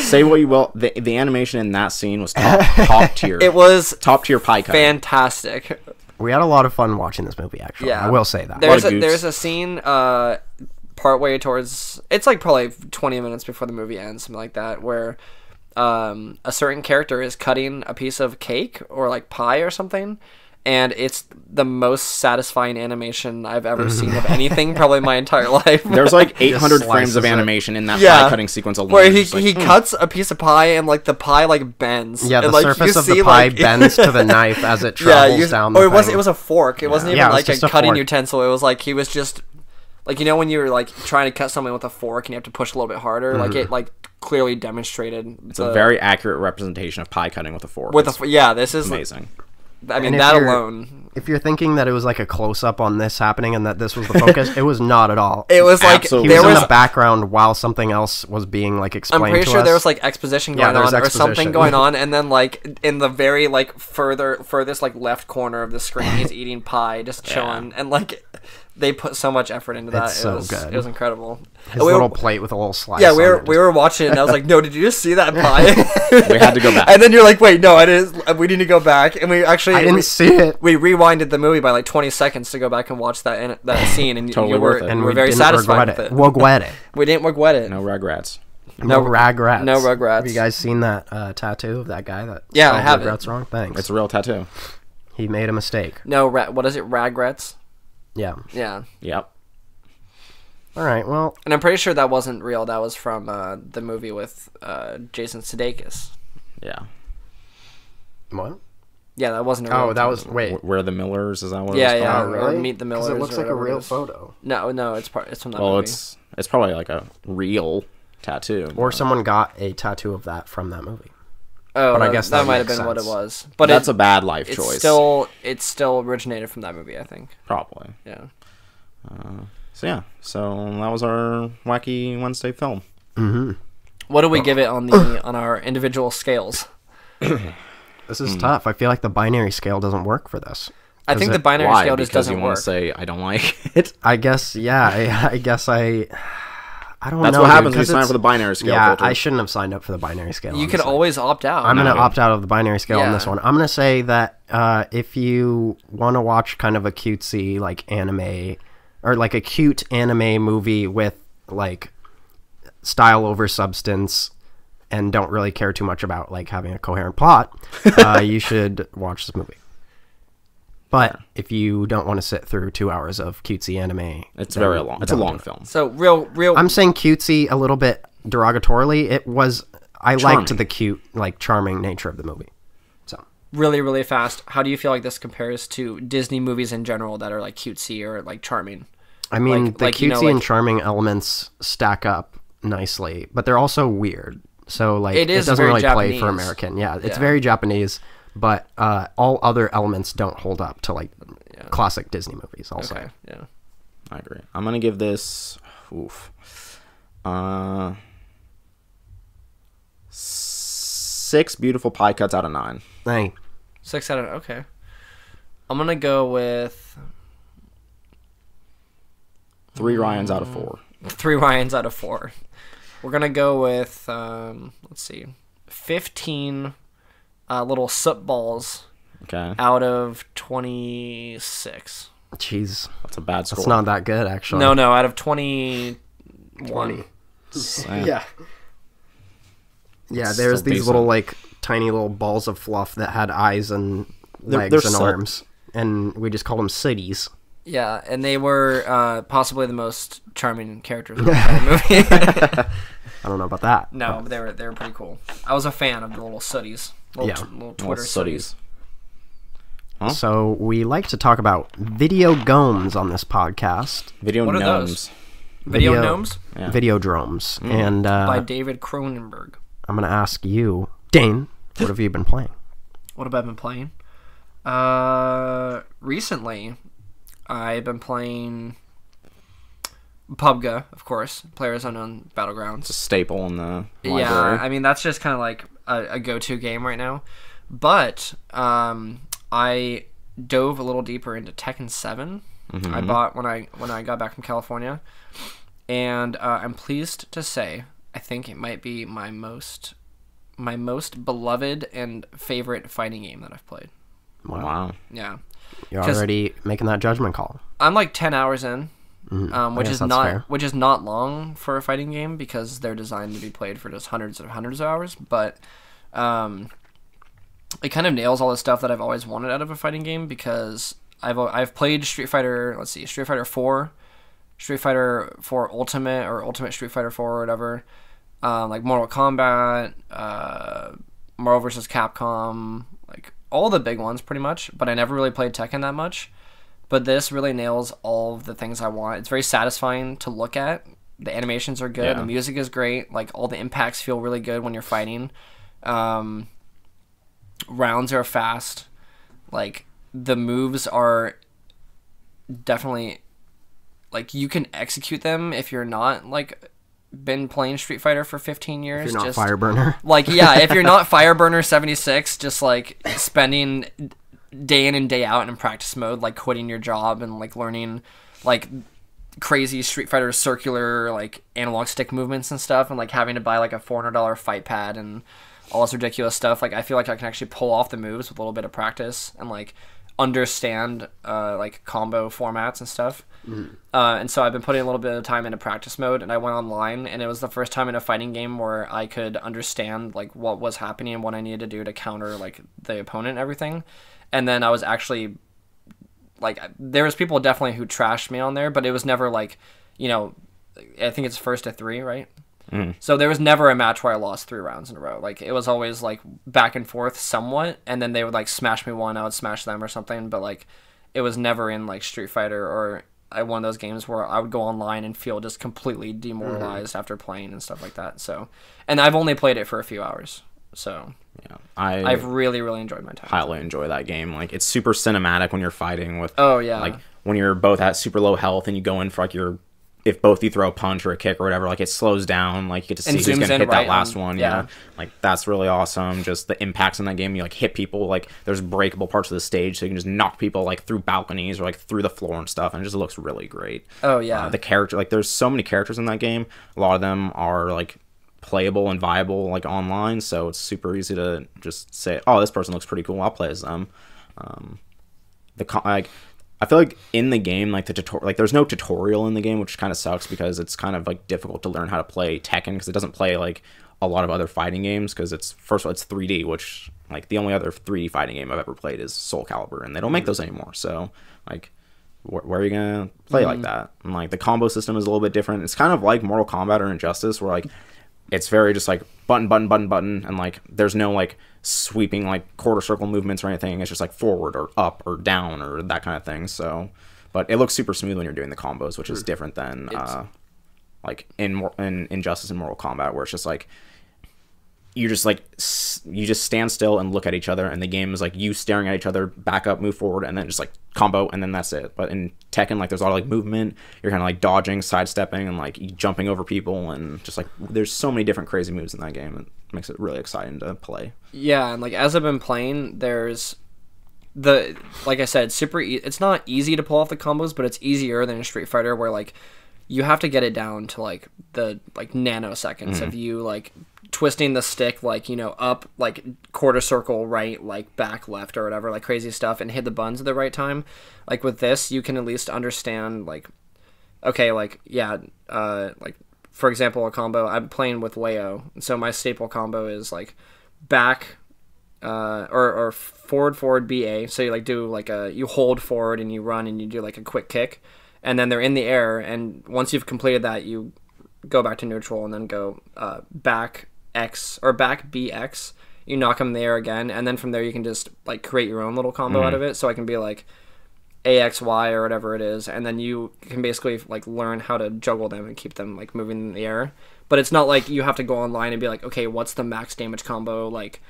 S3: Say what you will, the animation in that scene was top tier.
S2: It was
S3: top tier pie cutting.
S2: fantastic.
S1: We had a lot of fun watching this movie. Actually,
S2: Yeah.
S1: I will say that.
S3: Lot of goofs.
S2: There's a scene partway towards, it's like probably 20 minutes before the movie ends, something like that, where a certain character is cutting a piece of cake or like pie or something, and it's the most satisfying animation I've ever seen of anything, probably my entire life.
S3: There's like 800 frames
S1: slices
S3: of
S1: it.
S3: animation in that
S2: Yeah.
S3: pie cutting sequence alone.
S2: where
S3: It's just like,
S2: he cuts a piece of pie and like the pie like bends.
S1: Yeah, the
S2: and, like,
S1: surface
S2: you
S1: of the
S2: see,
S1: pie
S2: like-
S1: bends to the knife as it
S2: Yeah,
S1: travels down.
S2: or
S1: the
S2: it was
S1: thing.
S2: it was a fork. It wasn't even
S1: Yeah, it was
S2: like a
S1: just a
S2: cutting
S1: fork.
S2: utensil. It was like he was just like, you know, when you're like trying to cut something with a fork and you have to push a little bit harder. Like it like clearly demonstrated.
S3: it's a very accurate representation of pie cutting with a fork.
S2: with
S3: It's
S2: yeah. This is
S3: amazing.
S2: I mean
S1: And if
S2: that
S1: you're-
S2: alone.
S1: If you're thinking that it was like a close up on this happening and that this was the focus, it was not at all.
S2: It was like
S3: Absolutely.
S1: He
S2: there
S1: was
S2: was.
S1: in the background while something else was being like
S2: I'm
S1: explained.
S2: pretty
S1: to
S2: sure
S1: us.
S2: there was like exposition
S1: Yeah,
S2: going
S1: there was
S2: on or something
S1: exposition.
S2: going on, and then like in the very like furthest like left corner of the screen, he's eating pie, just chilling, and like they put so much effort into that.
S1: It's so
S2: it was,
S1: good.
S2: It was incredible.
S1: his
S2: And we
S1: little
S2: were,
S1: plate with a little slice.
S2: yeah,
S1: on it,
S2: we were watching it, and I was like, "No, did you just see that pie?"
S3: We had to go back.
S2: And then you're like, "Wait, no, I didn't. We need to go back." And we actually
S1: I didn't see it.
S2: we rewinded the movie by like 20 seconds to go back and watch that scene, and
S3: Totally
S2: you were
S3: worth it.
S2: and
S1: And
S2: we're
S1: we
S2: very
S1: didn't
S2: satisfied
S1: regret
S2: with
S1: it.
S2: it.
S1: Regret it.
S2: We didn't regret it.
S3: No regrets.
S1: No regrets.
S2: no regrets.
S1: Have you guys seen that tattoo of that guy that
S2: Yeah, I
S1: spelled
S2: have it.
S1: regrets wrong? Thanks.
S3: It's a real tattoo.
S1: He made a mistake.
S2: No, what is it? Ragrets.
S1: Yeah.
S2: Yeah.
S3: Yep.
S1: All right. Well,
S2: And I'm pretty sure that wasn't real. That was from the movie with Jason Sudeikis.
S3: Yeah.
S1: what?
S2: Yeah, that wasn't a real
S1: Oh, that
S2: tattoo.
S1: was wait.
S3: Where the Millers, is that what
S2: Yeah,
S3: it was
S2: yeah.
S3: called?
S1: Oh, really?
S2: Or Meet the Millers.
S1: Because it looks
S2: or
S1: like a
S2: whatever it
S1: real
S2: is.
S1: photo.
S2: No, it's from that
S3: Well,
S2: movie.
S3: it's probably like a real tattoo.
S1: Or someone got a tattoo of that from that movie.
S2: Oh,
S1: but I
S2: that-
S1: guess
S2: that
S1: that
S2: might have
S1: makes
S2: been what it
S1: sense.
S2: was. But
S3: That's a bad life
S2: it's
S3: choice.
S2: still originated from that movie, I think.
S3: Probably.
S2: Yeah.
S3: So yeah. So that was our Wacky Wednesday film.
S1: Mm-hmm.
S2: What do we give it on the on our individual scales?
S1: This is tough. I feel like the binary scale doesn't work for this.
S2: I think
S1: it-
S2: the binary
S3: Why?
S2: scale just
S3: Because
S2: doesn't
S3: you want
S2: work.
S3: to say I don't like it.
S1: I guess, yeah. I guess I don't know.
S3: That's what
S1: dude,
S3: happens when you
S1: 'cause
S3: sign
S1: it's-
S3: for the binary scale.
S1: Yeah,
S3: Colter.
S1: I shouldn't have signed up for the binary scale.
S2: You could
S1: honestly.
S2: always opt out.
S1: I'm going to
S3: No.
S1: opt out of the binary scale on
S2: Yeah.
S1: this one. I'm going to say that if you want to watch kind of a cutesy like anime or like a cute anime movie with like style over substance and don't really care too much about like having a coherent plot, you should watch this movie. But if you don't want to sit through 2 hours of cutesy anime,
S3: It's
S1: then
S3: very long. It's a
S1: don't
S3: long
S1: do it.
S3: film.
S2: So real.
S1: I'm saying cutesy a little bit derogatorily. It was I liked
S3: Charming.
S1: the cute, like charming nature of the movie. So
S2: really, really fast. How do you feel like this compares to Disney movies in general that are like cutesy or like charming?
S1: I mean,
S2: Like-
S1: the
S2: like,
S1: cutesy
S2: you know, like-
S1: and charming elements stack up nicely, but they're also weird. so like
S2: It is
S1: doesn't
S2: very
S1: really play
S2: Japanese.
S1: for American. Yeah, it's
S2: Yeah.
S1: very Japanese, but all other elements don't hold up to like
S2: Yeah.
S1: classic Disney movies. Also,
S2: Okay. Yeah.
S3: I agree. I'm gonna give this, 6 beautiful pie cuts out of 9.
S1: hey,
S2: 6 out of okay. I'm gonna go with
S3: 3 Ryans out of 4.
S2: 3 Ryans out of 4. We're gonna go with let's see, 15 little soot balls
S3: Okay,
S2: out of 26.
S1: jeez,
S3: that's a bad score.
S1: it's not that good actually.
S2: No, out of 21.
S1: 20.
S3: Yeah.
S1: Yeah,
S3: It's
S1: there's
S3: so
S1: these
S3: basic.
S1: little like tiny little balls of fluff that had eyes and legs
S3: they're
S1: and
S3: soot.
S1: arms, and we just called them cities.
S2: Yeah, and they were possibly the most charming characters in the entire movie.
S1: I don't know about that.
S2: No, but they were pretty cool. I was a fan of the little sooties. Little,
S1: Yeah.
S2: little
S3: Little
S2: Twitter
S3: sooties.
S2: sooties.
S3: Huh?
S1: So we like to talk about video gomes on this podcast.
S3: Video
S2: What are
S3: gnomes.
S2: those? Video Gnomes
S3: Yeah.
S1: Videodromes. And
S2: by David Cronenberg.
S1: I'm going to ask you, Dane, what have you been playing?
S2: What have I been playing? Recently, I've been playing PUBG, of course, Players Unknown Battlegrounds.
S3: It's a staple in the library.
S2: Yeah, I mean that's just kind of like a go-to game right now. But I dove a little deeper into Tekken 7. I bought when I got back from California, and I'm pleased to say I think it might be my most beloved and favorite fighting game that I've played.
S3: Wow.
S2: Yeah,
S1: You're
S2: 'Cause-
S1: already making that judgment call.
S2: I'm like 10 hours in.
S1: I
S2: Which
S1: guess
S2: is
S1: that's
S2: not
S1: fair.
S2: which is not long for a fighting game because they're designed to be played for just hundreds of hours. But it kind of nails all the stuff that I've always wanted out of a fighting game because I've played Street Fighter. Let's see, Street Fighter 4, Street Fighter 4 Ultimate or Ultimate Street Fighter 4 or whatever, like Mortal Kombat, Marvel vs. Capcom, like all the big ones pretty much. But I never really played Tekken that much. But this really nails all of the things I want. It's very satisfying to look at. The animations are good.
S3: Yeah.
S2: The music is great. Like all the impacts feel really good when you're fighting. Rounds are fast. Like the moves are definitely like you can execute them if you're not like been playing Street Fighter for 15 years.
S1: If you're not
S2: just
S1: Fireburner.
S2: like yeah, if you're not Fireburner 76, just like spending day in and day out in practice mode, like quitting your job and like learning like crazy Street Fighter circular like analog stick movements and stuff, and like having to buy like a $400 fight pad and all this ridiculous stuff. Like I feel like I can actually pull off the moves with a little bit of practice and like understand like combo formats and stuff. And so I've been putting a little bit of time into practice mode, and I went online, and it was the first time in a fighting game where I could understand like what was happening and what I needed to do to counter like the opponent and everything. And then I was actually like, there was people definitely who trashed me on there, but it was never like, you know, I think it's first to 3, right? So there was never a match where I lost 3 rounds in a row. Like it was always like back and forth somewhat, and then they would like smash me one, I would smash them or something. But like it was never in like Street Fighter or one of those games where I would go online and feel just completely demoralized after playing and stuff like that. So, and I've only played it for a few hours, so
S3: Yeah.
S2: I've really enjoyed my time.
S3: highly enjoy that game. Like it's super cinematic when you're fighting with
S2: Oh yeah,
S3: like when you're both at super low health and you go in for like your if both you throw a punch or a kick or whatever, like it slows down, like you get to see
S2: And
S3: who's
S2: zooms
S3: gonna
S2: in
S3: hit
S2: right
S3: that last
S2: on-
S3: one.
S2: yeah.
S3: Yeah. Like that's really awesome. Just the impacts in that game, you like hit people, like there's breakable parts of the stage so you can just knock people like through balconies or like through the floor and stuff, and it just looks really great.
S2: Oh yeah,
S3: The character, like there's so many characters in that game. A lot of them are like playable and viable like online, so it's super easy to just say, oh, this person looks pretty cool, I'll play as them. Like I feel like in the game, like the tutorial, like there's no tutorial in the game, which kind of sucks because it's kind of like difficult to learn how to play Tekken because it doesn't play like a lot of other fighting games because it's first of all it's 3D, which like the only other 3D fighting game I've ever played is Soul Calibur, and they don't make those anymore. So like where are you gonna play like that? And like the combo system is a little bit different. It's kind of like Mortal Kombat or Injustice, where like it's very just like button, and like there's no like sweeping like quarter circle movements or anything. It's just like forward or up or down or that kind of thing. So, but it looks super smooth when you're doing the combos, which is different than like in Injustice and Mortal Kombat, where it's just like you just like you just stand still and look at each other, and the game is like you staring at each other, back up, move forward, and then just like combo, and then that's it. But in Tekken, like there's a lot of like movement. You're kind of like dodging, sidestepping, and like jumping over people, and just like there's so many different crazy moves in that game. It makes it really exciting to play.
S2: Yeah, and like as I've been playing, there's like I said, it's not easy to pull off the combos, but it's easier than a Street Fighter where like you have to get it down to like the like nanoseconds of you like twisting the stick, like, you know, up, like quarter circle, right, like back, left, or whatever, like crazy stuff, and hit the buttons at the right time. Like with this, you can at least understand, like, okay, like, yeah, like, for example, a combo, I'm playing with Leo, so my staple combo is like back, or forward, BA, so you like do like you hold forward and you run and you do like a quick kick, and then they're in the air, and once you've completed that, you go back to neutral and then go back X or back BX, you knock them there again, and then from there you can just like create your own little combo out of it. So I can be like AXY or whatever it is, and then you can basically like learn how to juggle them and keep them like moving in the air. But it's not like you have to go online and be like, okay, what's the max damage combo, like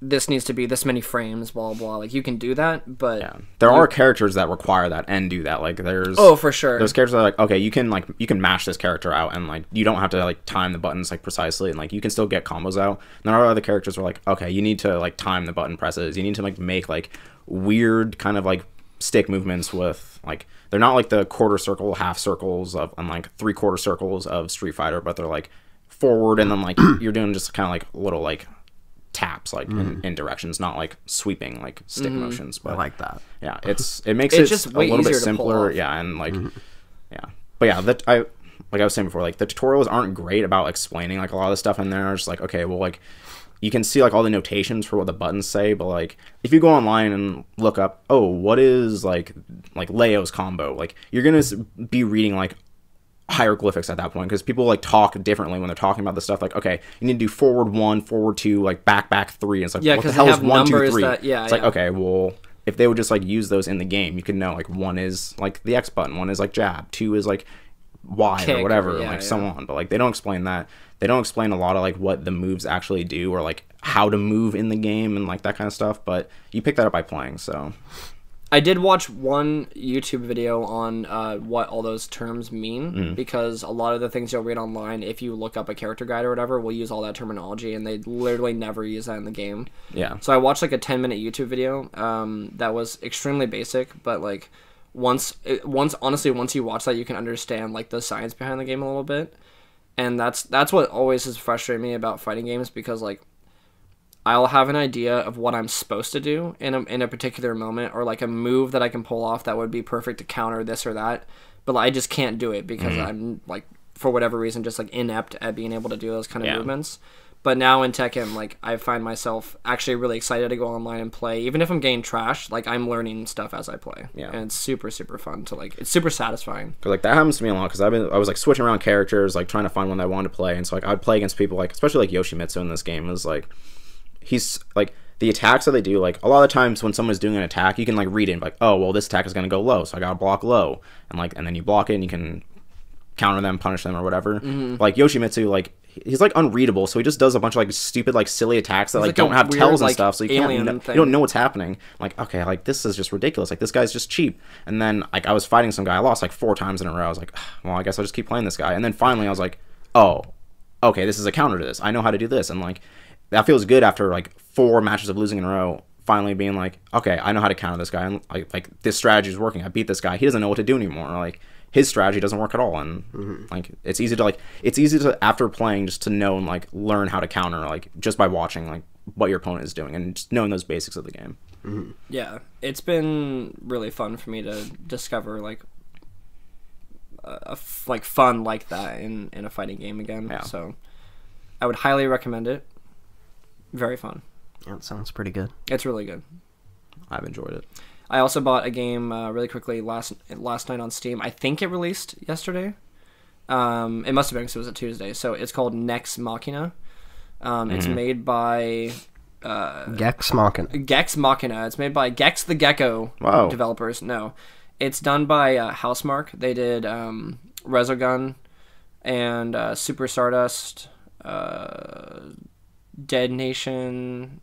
S2: this needs to be this many frames, blah blah. Like you can do that, but
S3: yeah, there are characters that require that and do that. Like there's
S2: for sure,
S3: those characters are like, okay, you can mash this character out, and like you don't have to like time the buttons like precisely, and like you can still get combos out. And there are other characters who are like, okay, you need to like time the button presses. You need to like make like weird kind of like stick movements with like, they're not like the quarter circle, half circles of, and like 3/4 circles of Street Fighter, but they're like forward, and then like you're doing just kind of like little like taps like in directions, not like sweeping like stick motions. But
S1: I like that.
S3: Yeah, it makes it
S2: just
S3: a
S2: way
S3: little bit
S2: easier to pull
S3: simpler.
S2: off.
S3: Yeah, and like yeah, but yeah, that like I was saying before, like the tutorials aren't great about explaining like a lot of the stuff in there. It's like, okay, well, like you can see like all the notations for what the buttons say, but like if you go online and look up, oh, what is like Leo's combo, like you're gonna be reading like hieroglyphics at that point, because people like talk differently when they're talking about this stuff. Like, okay, you need to do forward 1, forward 2, like back 3. And it's like,
S2: yeah,
S3: what the hell is 1, 2, 3?
S2: Yeah,
S3: it's like, okay, well, if they would just like use those in the game, you could know like 1 is like the X button, 1 is like jab, 2 is like Y
S2: kick,
S3: or whatever,
S2: yeah,
S3: like so on. But like they don't explain that. They don't explain a lot of like what the moves actually do, or like how to move in the game and like that kind of stuff. But you pick that up by playing. So
S2: I did watch one YouTube video on what all those terms mean, because a lot of the things you'll read online, if you look up a character guide or whatever, will use all that terminology, and they literally never use that in the game.
S3: yeah,
S2: So I watched like a 10-minute YouTube video that was extremely basic, but like once you watch that, you can understand like the science behind the game a little bit. And that's what always has frustrated me about fighting games, because like I'll have an idea of what I'm supposed to do in a particular moment, or like a move that I can pull off that would be perfect to counter this or that, but I just can't do it because I'm like, for whatever reason, just like inept at being able to do those kind of movements. But now in Tekken, like I find myself actually really excited to go online and play, even if I'm getting trashed. Like I'm learning stuff as I play, and it's super fun to like. It's super satisfying.
S3: Cause like that happens to me a lot, because I was like switching around characters, like trying to find one that I wanted to play, and so like I'd play against people like, especially like Yoshimitsu in this game is like, he's like, the attacks that they do, like a lot of the times when someone's doing an attack, you can like read it and be like, oh well, this attack is gonna go low, so I gotta block low, and then you block it and you can counter them, punish them, or whatever. Like Yoshimitsu, like he's like unreadable, so he just does a bunch of like stupid like silly attacks that like don't have tells and
S2: like,
S3: stuff, so you don't know what's happening. Like, okay, like this is just ridiculous, like this guy's just cheap. And then like I was fighting some guy, I lost like 4 times in a row. I was like, well, I guess I'll just keep playing this guy. And then finally I was like, oh, okay, this is a counter to this, I know how to do this. And like that feels good after like 4 matches of losing in a row, finally being like, okay, I know how to counter this guy, and like this strategy is working. I beat this guy, he doesn't know what to do anymore, or like his strategy doesn't work at all. And like it's easy to after playing just to know and like learn how to counter, like just by watching like what your opponent is doing and just knowing those basics of the game.
S2: Yeah, it's been really fun for me to discover like like fun like that in a fighting game again. So I would highly recommend it. Very fun.
S1: Yeah, it sounds pretty good.
S2: It's really good.
S3: I've enjoyed it.
S2: I also bought a game really quickly last night on Steam. I think it released yesterday. It must have been because it was a Tuesday. So it's called Nex Machina. It's made by
S1: Gex Machina.
S2: Gex Machina. It's made by Gex the Gecko developers. No, it's done by Housemarque. They did Resogun and Super Stardust, Dead Nation,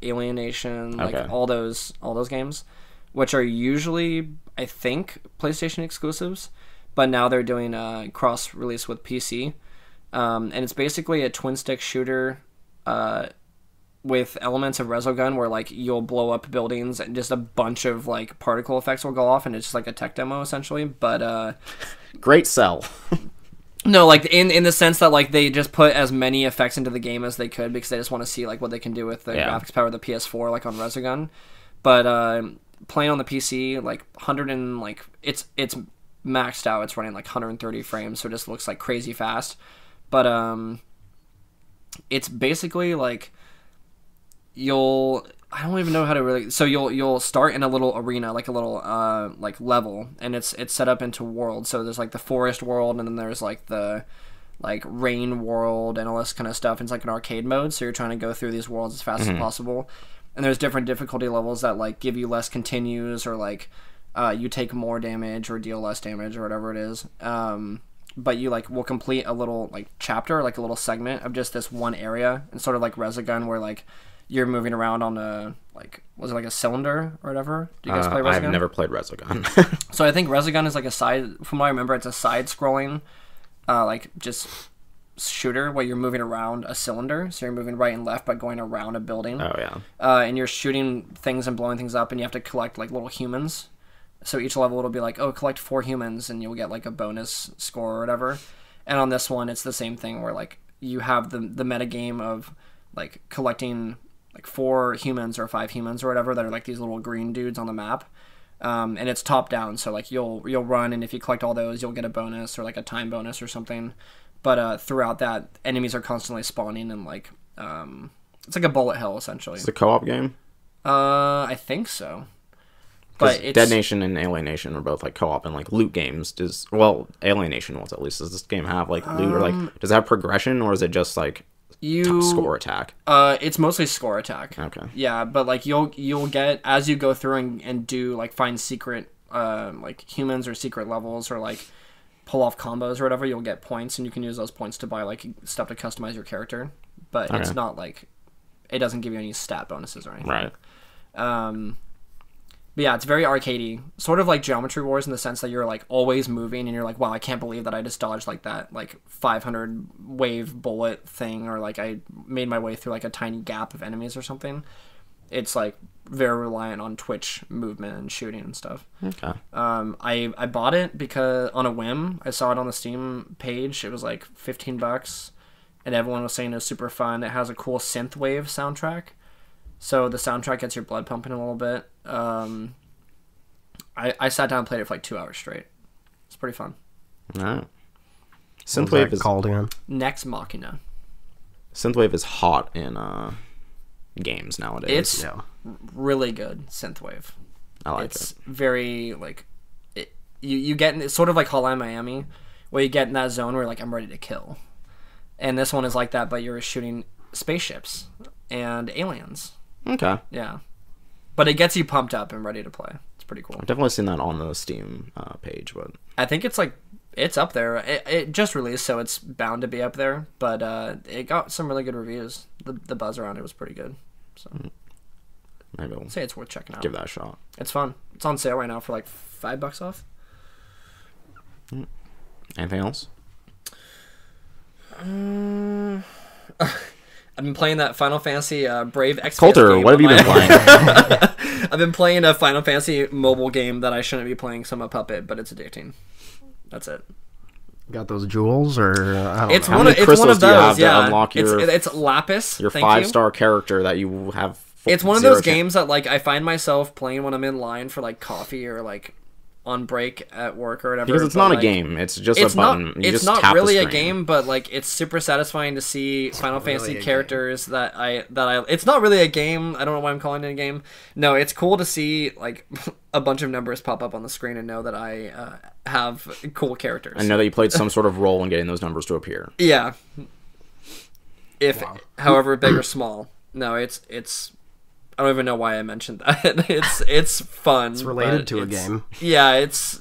S2: Alien Nation, like
S3: Okay.
S2: all those games, which are usually, I think, PlayStation exclusives, but now they're doing a cross release with PC, and it's basically a twin stick shooter, with elements of Resogun where like you'll blow up buildings and just a bunch of like particle effects will go off, and it's just like a tech demo essentially. But
S3: Great sell.
S2: no, like in the sense that like they just put as many effects into the game as they could because they just want to see like what they can do with the graphics power of the PS4 like on Resogun. But playing on the PC, like 100 and like it's maxed out. It's running like 130 frames, so it just looks like crazy fast. But it's basically like I don't even know how to really. So you'll start in a little arena, like a little like level, and it's set up into worlds. So there's like the forest world, and then there's like the like rain world and all this kind of stuff. It's like an arcade mode, so you're trying to go through these worlds as fast as possible. And there's different difficulty levels that like give you less continues, or like you take more damage or deal less damage or whatever it is. But you like will complete a little like chapter, like a little segment of just this one area, and sort of like Resogun where like you're moving around on a like, was it like a cylinder or whatever? Do you guys play Resogun?
S3: I've never played Resogun.
S2: So I think Resogun is like a side, from what I remember, it's a side scrolling like just shooter where you're moving around a cylinder, so you're moving right and left by going around a building.
S3: Oh yeah.
S2: And you're shooting things and blowing things up, and you have to collect like little humans. So each level it'll be like, oh, collect 4 humans and you'll get like a bonus score or whatever. And on this one it's the same thing where like you have the meta game of like collecting like 4 humans or 5 humans or whatever that are like these little green dudes on the map. And it's top down, so like you'll run, and if you collect all those you'll get a bonus or like a time bonus or something. But throughout that, enemies are constantly spawning, and like it's like a bullet hell essentially.
S3: It's a co-op game.
S2: I think so. But it's
S3: Dead Nation and Alien Nation are both like co-op and like loot games. Alien Nation was at least. Does this game have like loot, or like does it have progression, or is it just like score attack?
S2: It's mostly score attack.
S3: Okay.
S2: Yeah, but like you'll get, as you go through and do like find secret like humans or secret levels, or like pull off combos or whatever, you'll get points, and you can use those points to buy like stuff to customize your character. But it's not like, it doesn't give you any stat bonuses or anything.
S3: Right.
S2: But yeah, it's very arcadey, sort of like Geometry Wars in the sense that you're like always moving, and you're like, wow, I can't believe that I just dodged like that like 500 wave bullet thing, or like I made my way through like a tiny gap of enemies or something. It's like very reliant on twitch movement and shooting and stuff.
S3: Okay.
S2: I bought it because on a whim. I saw it on the Steam page. It was like $15, and everyone was saying it was super fun. It has a cool synthwave soundtrack. So the soundtrack gets your blood pumping a little bit. I sat down and played it for like 2 hours straight. It's pretty fun.
S3: Alright.
S1: What's
S3: Synthwave
S1: that
S3: is
S1: called again?
S2: Nex Machina.
S3: Synthwave is hot in games nowadays.
S2: It's really good synthwave.
S3: I like
S2: it's
S3: it.
S2: very like you get, it's sort of like Hotline Miami, where you get in that zone where like I'm ready to kill. And this one is like that, but you're shooting spaceships and aliens.
S3: Okay.
S2: Yeah. But it gets you pumped up and ready to play. It's pretty cool.
S3: I've definitely seen that on the Steam page, but
S2: I think it's like, it's up there. It just released, so it's bound to be up there. But it got some really good reviews. The buzz around it was pretty good. So
S3: maybe I'll
S2: I'd say it's worth checking out.
S3: give that a shot.
S2: It's fun. It's on sale right now for like $5 off.
S3: Anything else?
S2: I've been playing that Final Fantasy Brave Exvius
S3: Colter,
S2: game
S3: what have you been playing?
S2: I've been playing a Final Fantasy mobile game that I shouldn't be playing, so I'm a puppet, but it's addicting. That's it.
S1: Got those jewels, or I don't
S2: It's
S1: know.
S2: one.
S3: many
S2: It's one
S3: crystals
S2: of
S3: do you have
S2: those.
S3: to
S2: Yeah.
S3: unlock your-
S2: It's Lapis.
S3: Your
S2: Thank you.
S3: 5-star character that you have.
S2: It's one of
S3: zero
S2: those
S3: chance-
S2: games that like I find myself playing when I'm in line for like coffee or like on break at work or whatever.
S3: Because it's
S2: but,
S3: not a
S2: like,
S3: game. It's just
S2: it's
S3: a button.
S2: not.
S3: You
S2: It's
S3: just
S2: not
S3: tap the
S2: really a
S3: screen.
S2: game, but like it's super satisfying to see Final Fantasy
S1: really a
S2: characters that I. It's not really a game. I don't know why I'm calling it a game. No, it's cool to see like a bunch of numbers pop up on the screen and know that I have cool characters.
S3: I know that you played some sort of role in getting those numbers to appear.
S2: Yeah. If, however big or small. No, it's. I don't even know why I mentioned that. It's fun.
S1: It's related
S2: but
S1: to a game.
S2: Yeah, it's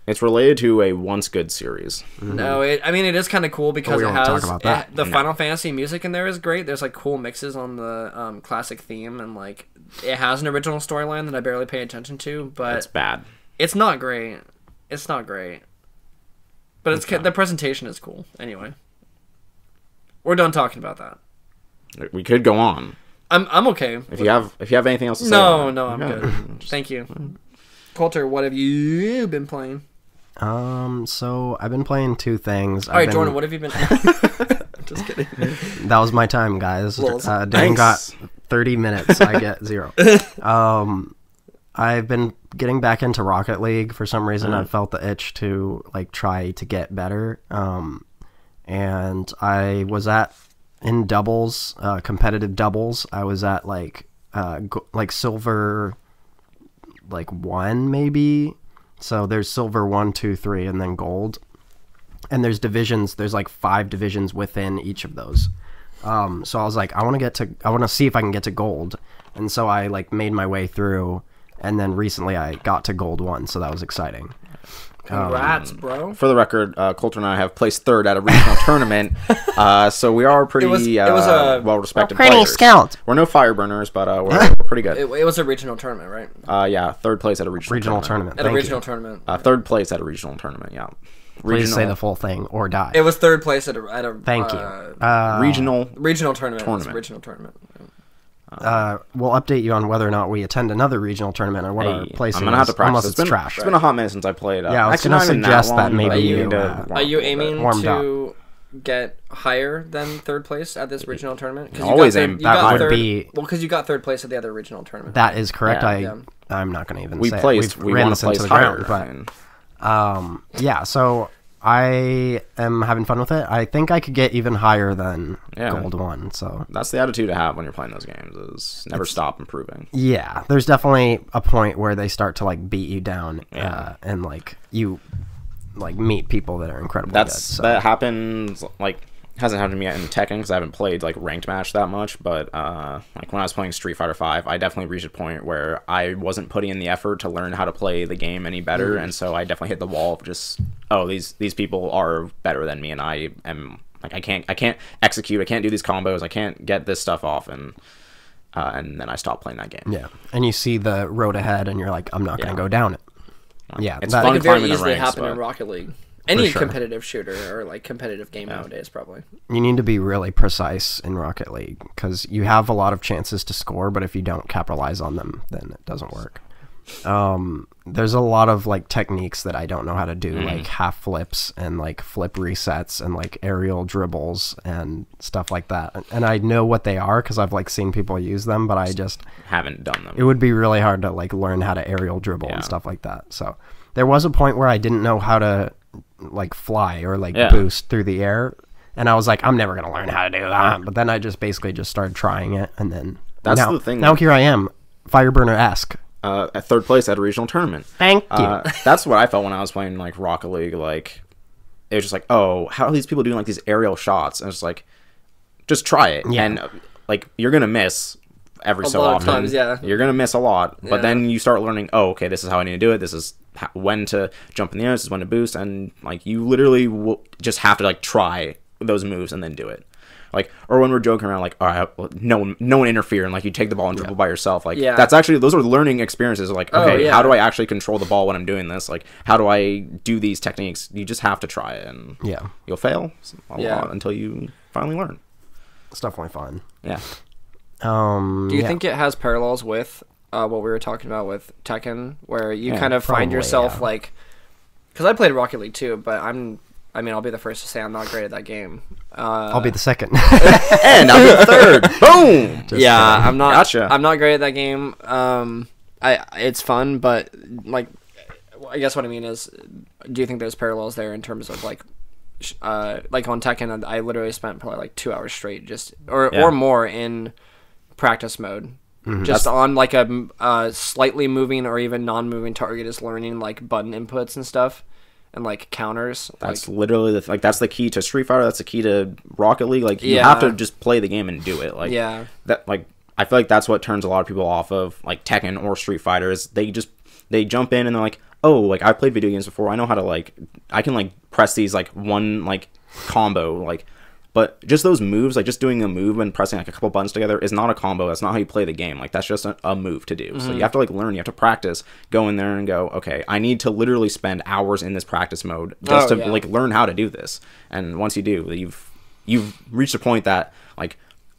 S3: It's related to a once good series.
S2: No, I mean it is kind of cool because
S1: we
S2: it
S1: won't
S2: has
S1: talk about that.
S2: the Final Fantasy music in there is great. There's like cool mixes on the classic theme, and like it has an original storyline that I barely pay attention to, but
S3: It's bad.
S2: it's not great. It's not great, but the presentation is cool. Anyway, we're done talking about that.
S3: We could go on.
S2: I'm okay.
S3: If you have anything else to say.
S2: No, I'm good. Thank you. Colter, what have you been playing?
S1: So I've been playing 2 things.
S2: All right, Jordan, what have you been? Just kidding.
S1: That was my time, guys. Dane
S3: Thanks.
S1: got 30 minutes. I get 0. I've been getting back into Rocket League for some reason. I've felt the itch to like try to get better. And I was in doubles, competitive doubles. I was at like silver, like 1 maybe. So there's silver 1, 2, 3, and then gold. And there's divisions. There's like 5 divisions within each of those. So I was like, I want to see if I can get to gold. And so I like made my way through. And then recently I got to gold 1. So that was exciting.
S2: Congrats, bro.
S3: For the record, Colter and I have placed 3rd at a regional tournament. So we are pretty well-respected players.
S1: scout.
S3: We're no fireburners, but we're pretty good.
S2: It was a regional tournament, right?
S3: Yeah, 3rd place at a regional tournament.
S2: At a regional tournament.
S3: 3rd place at a regional tournament, yeah.
S1: Please say the full thing or die.
S2: It was 3rd place at a
S1: Thank you.
S3: Regional
S2: tournament. Regional tournament.
S1: We'll update you on whether or not we attend another regional tournament or what our placing
S3: I'm gonna have to
S1: is,
S3: practice.
S1: unless it's trash.
S3: It's been a hot minute since I played.
S1: Yeah, I was going to suggest that maybe
S2: Are you aiming
S1: warmed
S2: to get higher than 3rd place at this regional tournament?
S3: Always aim.
S1: That would be...
S2: Well, because you got 3rd place at the other regional tournament.
S1: That is correct.
S3: Yeah.
S1: I'm not going to even
S3: we
S1: say
S3: placed.
S1: it.
S3: We
S1: ran
S3: want
S1: this
S3: to place
S1: into the
S3: higher.
S1: ground, but yeah, so I am having fun with it. I think I could get even higher than gold 1. So
S3: that's the attitude to have when you're playing those games: is never stop improving.
S1: Yeah, there's definitely a point where they start to like beat you down, and like you like meet people that are incredibly good. So.
S3: That happens like. Hasn't happened to me yet in Tekken because I haven't played like ranked match that much, but like when I was playing Street Fighter 5, I definitely reached a point where I wasn't putting in the effort to learn how to play the game any better, and so I definitely hit the wall of just these people are better than me, and I am like I can't execute, I can't do these combos, I can't get this stuff off, and then I stopped playing that game.
S1: Yeah, and you see the road ahead, and you're like, I'm not gonna go down it. Yeah,
S3: it's
S2: that
S3: fun
S2: could very
S3: climbing the
S2: easily
S3: ranks,
S2: happen
S3: but...
S2: in Rocket League. Any
S1: sure.
S2: competitive shooter or like competitive game nowadays, probably.
S1: You need to be really precise in Rocket League because you have a lot of chances to score, but if you don't capitalize on them, then it doesn't work. There's a lot of like techniques that I don't know how to do, like half flips and like flip resets and like aerial dribbles and stuff like that. And I know what they are because I've like seen people use them, but I just
S3: haven't done them.
S1: It would be really hard to like learn how to aerial dribble and stuff like that. So there was a point where I didn't know how to like fly or like boost through the air, and I was like, I'm never gonna learn how to do that. But then I just basically just started trying it, and then the thing. Now here I am, Fireburner-esque.
S3: At 3rd place at a regional tournament.
S1: Thank you.
S3: That's what I felt when I was playing like Rocket League. Like it was just like, oh, how are these people doing like these aerial shots? And it's like, just try it, and like you're gonna miss every so often.
S2: Times,
S3: you're gonna miss a lot, but then you start learning. Oh, okay, this is how I need to do it. This is when to jump in the air. This is when to boost, and like you literally will just have to like try those moves and then do it. Like, or when we're joking around, like, all right, well, no one interfere, and like you take the ball and dribble by yourself. Like, that's actually, those are learning experiences. Like, okay, how do I actually control the ball when I'm doing this? Like, how do I do these techniques? You just have to try it, and you'll fail a lot until you finally learn.
S1: It's definitely fun.
S3: Yeah.
S2: Do you think it has parallels with what we were talking about with Tekken, where you kind of find yourself like, because I played Rocket League too, but I'll be the first to say I'm not great at that game.
S1: I'll be the second.
S3: And I'll be the third. Boom!
S2: I'm not.
S3: Gotcha.
S2: I'm not great at that game. It's fun, but like, I guess what I mean is, do you think there's parallels there in terms of like on Tekken? I literally spent probably like 2 hours straight, just or more in practice mode. Just on like a slightly moving or even non-moving target, is learning like button inputs and stuff. And like counters.
S3: That's literally that's the key to Street Fighter. That's the key to Rocket League. Like you have to just play the game and do it. Like that. Like I feel like that's what turns a lot of people off of like Tekken or Street Fighter. Is they jump in and they're like, oh, like I played video games before. I know how to like I can like press these like one like combo like. But just those moves, like just doing a move and pressing like a couple buttons together is not a combo. That's not how you play the game. Like that's just a move to do. So you have to like learn, you have to practice, go in there and go, okay, I need to literally spend hours in this practice mode just to like learn how to do this. And once you do, you've reached a point that like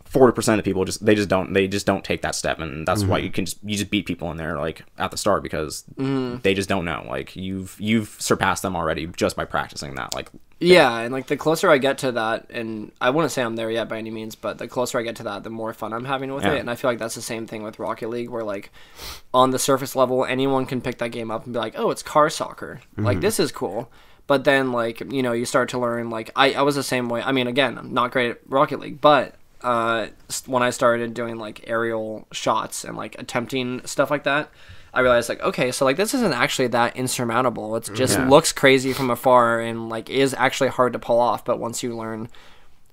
S3: 40% of people just don't take that step, and that's why you just beat people in there like at the start because they just don't know. Like you've surpassed them already just by practicing that. Like
S2: yeah, and like the closer I get to that, and I wouldn't say I'm there yet by any means, but the closer I get to that, the more fun I'm having with it. And I feel like that's the same thing with Rocket League, where like on the surface level, anyone can pick that game up and be like, oh, it's car soccer. Like this is cool. But then like you start to learn. Like I was the same way. I mean, again, I'm not great at Rocket League, but when I started doing like aerial shots and like attempting stuff like that, I realized like, okay, so like this isn't actually that insurmountable. It just looks crazy from afar and like is actually hard to pull off. But once you learn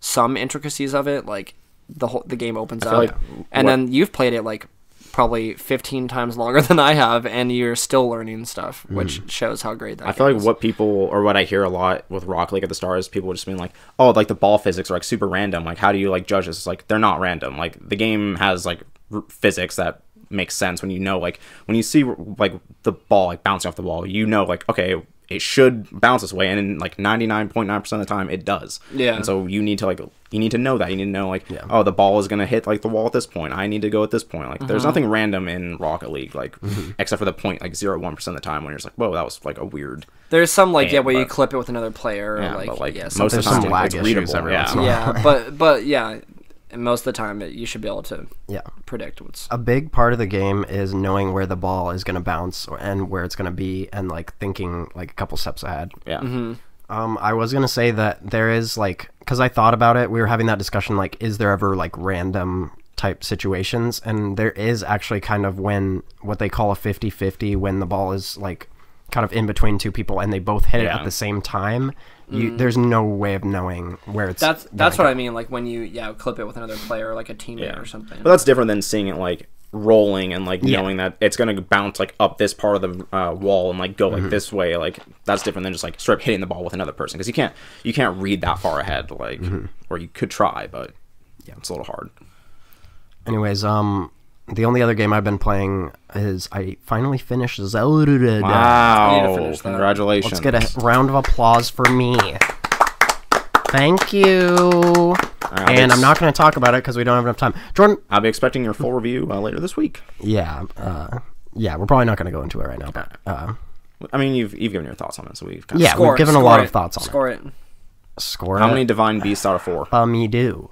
S2: some intricacies of it, like the game opens up. Like and then you've played it like probably 15 times longer than I have, and you're still learning stuff, which shows how great that
S3: I feel like what people, or what I hear a lot with Rocket League at the start is people just being like, oh, like the ball physics are like super random. Like, how do you like judge this? It's like, they're not random. Like the game has like physics that makes sense when you know, like when you see like the ball like bouncing off the wall, you know, like, okay, it should bounce this way, and in like 99.9% of the time it does. Yeah. And so you need to know that. You need to know like, oh, the ball is gonna hit like the wall at this point. I need to go at this point. Like there's nothing random in Rocket League, like except for the point like 0.1% of the time when you're just like, whoa, that was like a weird.
S2: There's some like where you clip it with another player.
S3: Yeah,
S2: or,
S3: but like
S2: most
S3: of the time
S1: some lag
S3: it's
S1: issues
S3: readable.
S1: every once in a
S2: yeah, but yeah. And most of the time, you should be able to predict what's...
S1: A big part of the game is knowing where the ball is going to bounce and where it's going to be, and like thinking like a couple steps ahead.
S3: Yeah.
S1: I was going to say that there is like, because I thought about it, we were having that discussion, like, is there ever like random type situations? And there is actually kind of when, what they call a 50-50, when the ball is like kind of in between two people and they both hit it at the same time. There's no way of knowing where it's.
S2: That's what I mean. Like when you clip it with another player, or like a teammate or something.
S3: But that's different than seeing it like rolling and like knowing that it's gonna bounce like up this part of the wall and like go like this way. Like that's different than just like straight hitting the ball with another person, because you can't read that far ahead. Like or you could try, but it's a little hard.
S1: Anyways, the only other game I've been playing is I finally finished Zelda.
S3: Wow! Congratulations!
S1: Let's get a round of applause for me. Thank you. And I'm not going to talk about it because we don't have enough time. Jordan,
S3: I'll be expecting your full review later this week.
S1: Yeah, we're probably not going to go into it right now. But
S3: I mean, you've given your thoughts on it, so we've
S1: we've given a lot of thoughts on it.
S2: Score it.
S1: Score
S3: How
S1: it.
S3: many divine beasts out of 4?
S1: You do.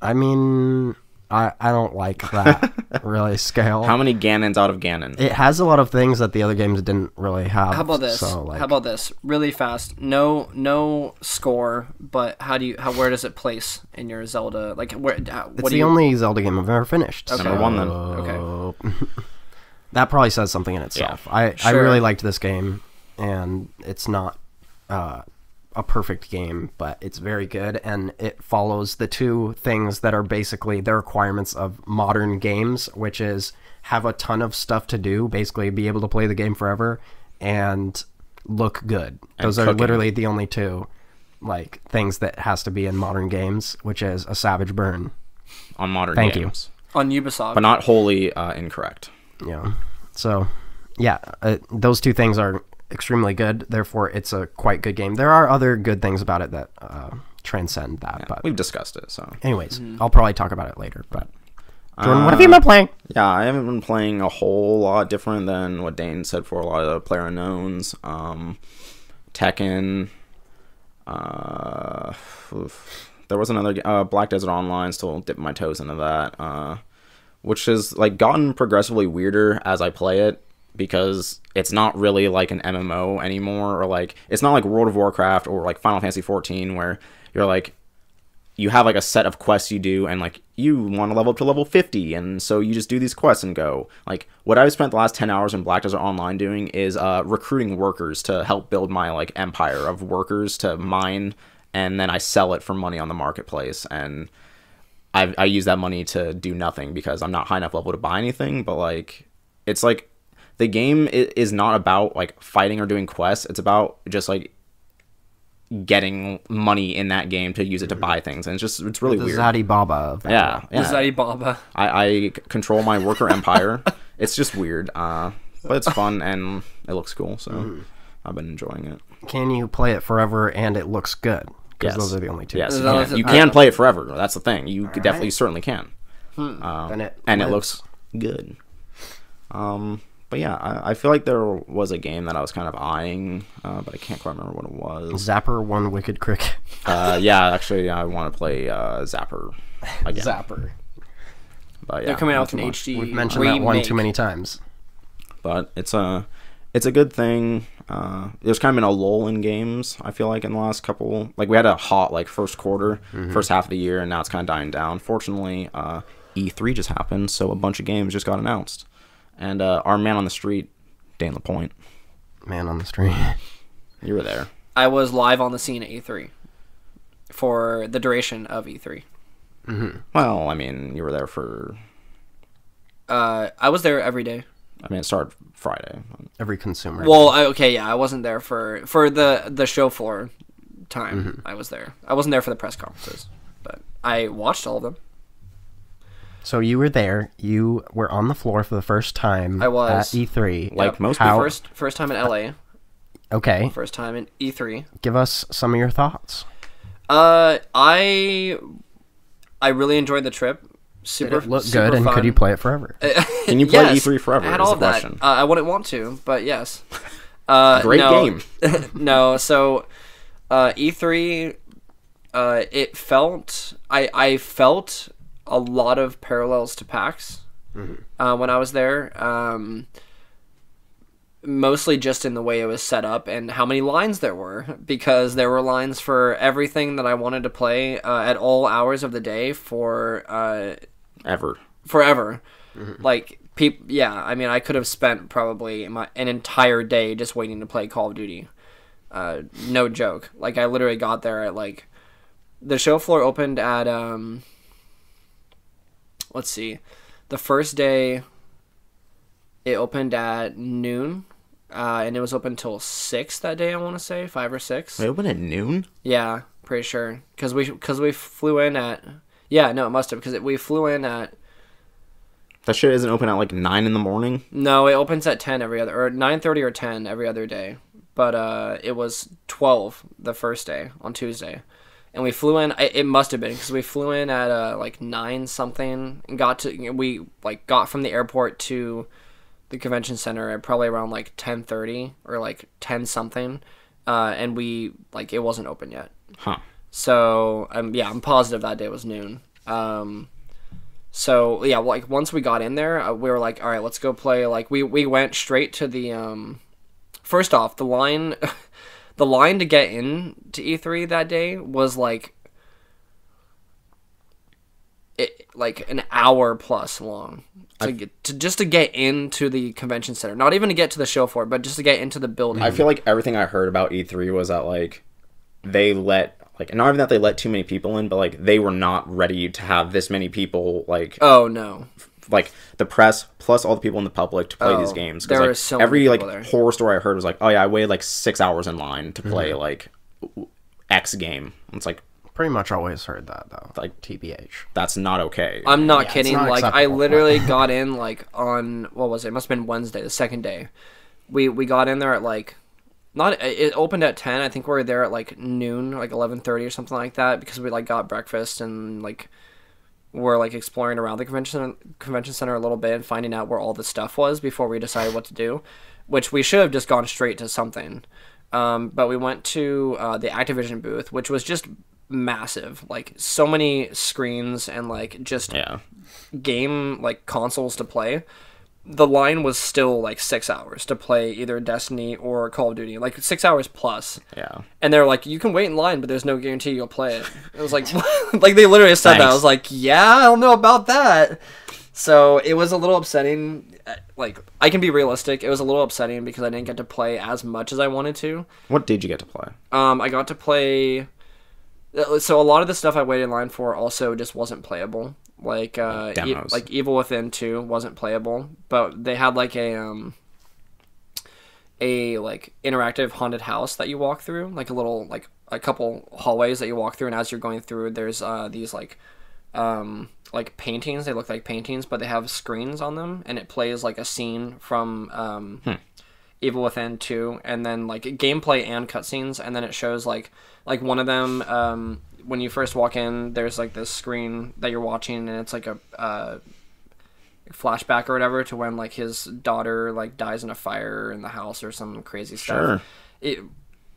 S1: I mean, I don't like that really scale.
S3: How many Ganons out of Ganon?
S1: It has a lot of things that the other games didn't really have.
S2: How about this?
S1: So, like,
S2: how about this? Really fast. No score, but where does it place in your Zelda? Like where?
S1: It's the only Zelda game I've ever finished.
S2: Okay.
S3: Number 1 then.
S2: Okay.
S1: That probably says something in itself.
S3: Yeah.
S1: I really liked this game, and it's not a perfect game, but it's very good, and it follows the two things that are basically the requirements of modern games, which is have a ton of stuff to do, basically be able to play the game forever, and look good. Those are literally the only two like things that has to be in modern games, which is a savage burn
S3: On modern
S1: Thank
S3: games.
S1: you.
S2: On Ubisoft.
S3: But not wholly incorrect.
S1: Yeah. So, those two things are extremely good, therefore it's a quite good game. There are other good things about it that transcend that, but
S3: we've discussed it, so
S1: anyways, I'll probably talk about it later. But Jordan, what have you been playing?
S3: Yeah, I haven't been playing a whole lot different than what Dane said for a lot of the player unknowns. Tekken, there was another Black Desert Online, still dipping my toes into that, which has like gotten progressively weirder as I play it, because it's not really like an MMO anymore, or like it's not like World of Warcraft or like Final Fantasy 14 where you're like you have like a set of quests you do, and like you want to level up to level 50, and so you just do these quests and go. Like what I've spent the last 10 hours in Black Desert Online doing is recruiting workers to help build my like empire of workers to mine, and then I sell it for money on the marketplace, and I use that money to do nothing because I'm not high enough level to buy anything. But like it's like the game is not about like fighting or doing quests. It's about just like getting money in that game to use it to buy things, and it's really
S1: the
S3: weird.
S1: Zaddy Baba of that.
S3: Yeah.
S2: The Zaddy Baba.
S3: I control my worker empire. It's just weird, but it's fun and it looks cool, so I've been enjoying it.
S1: Can you play it forever and it looks good? Because
S3: Yes.
S1: those are the only two.
S3: Yes, you
S2: Those
S3: can.
S2: are-
S3: You can play it forever. That's the thing. You definitely
S1: right.
S3: certainly can.
S1: And it
S3: And it
S1: lives.
S3: looks good. But yeah, I feel like there was a game that I was kind of eyeing, but I can't quite remember what it was.
S1: Zapper One Wicked Cricket.
S3: Yeah, actually, I want to play Zapper again.
S1: Zapper.
S3: But yeah,
S2: They're coming out
S3: not
S2: with
S3: too
S2: an
S3: much.
S2: HD
S1: We've mentioned that one
S2: remake.
S1: too many times.
S3: But it's a good thing. There's kind of been a lull in games, I feel like, in the last couple. Like, we had a hot like first quarter, first half of the year, and now it's kind of dying down. Fortunately, E3 just happened, so a bunch of games just got announced. And our man on the street, Dane LaPointe,
S1: Man on the street.
S3: you were there.
S2: I was live on the scene at E3 for the duration of E3.
S3: Well, I mean, you were there for.
S2: I was there every day.
S3: I mean, it started Friday.
S1: Every consumer.
S2: Well, okay, yeah, I wasn't there for the show floor time. I was there. I wasn't there for the press conferences, but I watched all of them.
S1: So you were there. You were on the floor for the first time.
S2: I was.
S1: at E3.
S3: Like
S2: Yep.
S3: most
S1: How-
S3: people.
S2: First time in LA.
S1: Okay,
S2: First time in E3.
S1: give us some of your thoughts.
S2: I really enjoyed the trip.
S1: Did it look
S2: super
S1: good, and
S2: fun.
S1: could you play it forever?
S3: Can you play
S2: Yes,
S3: E3 forever?
S2: I had
S3: is
S2: all
S3: the
S2: of that.
S3: question.
S2: I wouldn't want to, but yes.
S3: Great
S2: no.
S3: game.
S2: No, so E3, it felt I felt a lot of parallels to PAX when I was there. Mostly just in the way it was set up and how many lines there were, because there were lines for everything that I wanted to play at all hours of the day for
S3: Ever.
S2: forever. Like yeah, I mean, I could have spent probably an entire day just waiting to play Call of Duty. No joke. Like, I literally got there at like the show floor opened at let's see, the first day it opened at noon, and it was open till 6 that day. I want to say 5 or 6.
S3: They open at noon?
S2: Yeah, pretty sure, because we flew in at, yeah, no, it must have, because we flew in at,
S3: That shit isn't open at like 9 in the morning?
S2: no, it opens at 10 every other, or 9:30 or 10 every other day. But it was 12 the first day on Tuesday, and we flew in. It must have been because we flew in at like 9 something and we got from the airport to the convention center at probably around like 10:30 or like 10 something, and we it wasn't open yet.
S3: Huh.
S2: So I'm positive that day was noon. So yeah, once we got in there, we were like, all right, let's go play. Like we went straight to the first off, the line to get in to E3 that day was like an hour plus long to get into the convention center. Not even to get to the show floor, but just to get into the building.
S3: I feel like everything I heard about E3 was that they let not even that they let too many people in, but they were not ready to have this many people
S2: oh no,
S3: the press plus all the people in the public to play these games.
S2: there were so
S3: every
S2: many people there.
S3: horror story I heard was oh yeah, I waited 6 hours in line to play X game. It's
S1: Pretty much always heard that though.
S3: Like,
S1: TBH.
S3: that's not okay.
S2: I'm not
S1: it's
S2: kidding.
S1: not
S2: I
S1: acceptable.
S2: literally got in on, what was it? It must have been Wednesday, the second day. We got in there at it opened at 10. I think we were there at noon, 11:30 or something like that, because we got breakfast and we're exploring around the convention center a little bit and finding out where all the stuff was before we decided what to do, which we should have just gone straight to something. But we went to the Activision booth, which was just massive, so many screens and just game consoles to play. The line was still 6 hours to play either Destiny or Call of Duty, 6 hours plus.
S3: Yeah.
S2: And they're you can wait in line, but there's no guarantee you'll play it. It was they literally said that. I
S3: Thanks.
S2: was yeah, I don't know about that. So it was a little upsetting. I can be realistic. It was a little upsetting because I didn't get to play as much as I wanted to.
S3: What did you get to play?
S2: I got to play. So a lot of the stuff I waited in line for also just wasn't playable.
S3: Demos.
S2: Evil Within 2 wasn't playable, but they had a like interactive haunted house that you walk through, like a little like a couple hallways that you walk through, and as you're going through, there's these like paintings. They look like paintings, but they have screens on them, and it plays like a scene from Evil Within 2, and then like gameplay and cutscenes, and then it shows like one of them when you first walk in, there's like this screen that you're watching, and it's like a flashback or whatever to when like his daughter like dies in a fire in the house or some crazy stuff. Sure.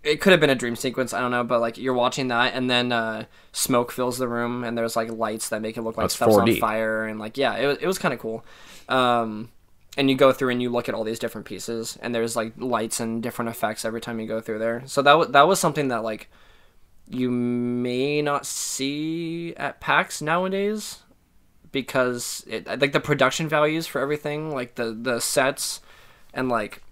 S2: It could have been a dream sequence, I don't know, but like you're watching that, and then smoke fills the room, and there's like lights that make it look like stuff's 4D. On fire, and like it was kind of cool. And you go through and you look at all these different pieces, and there's like lights and different effects every time you go through there. So that was something that like you may not see at PAX nowadays, because like the production values for everything, like the sets and like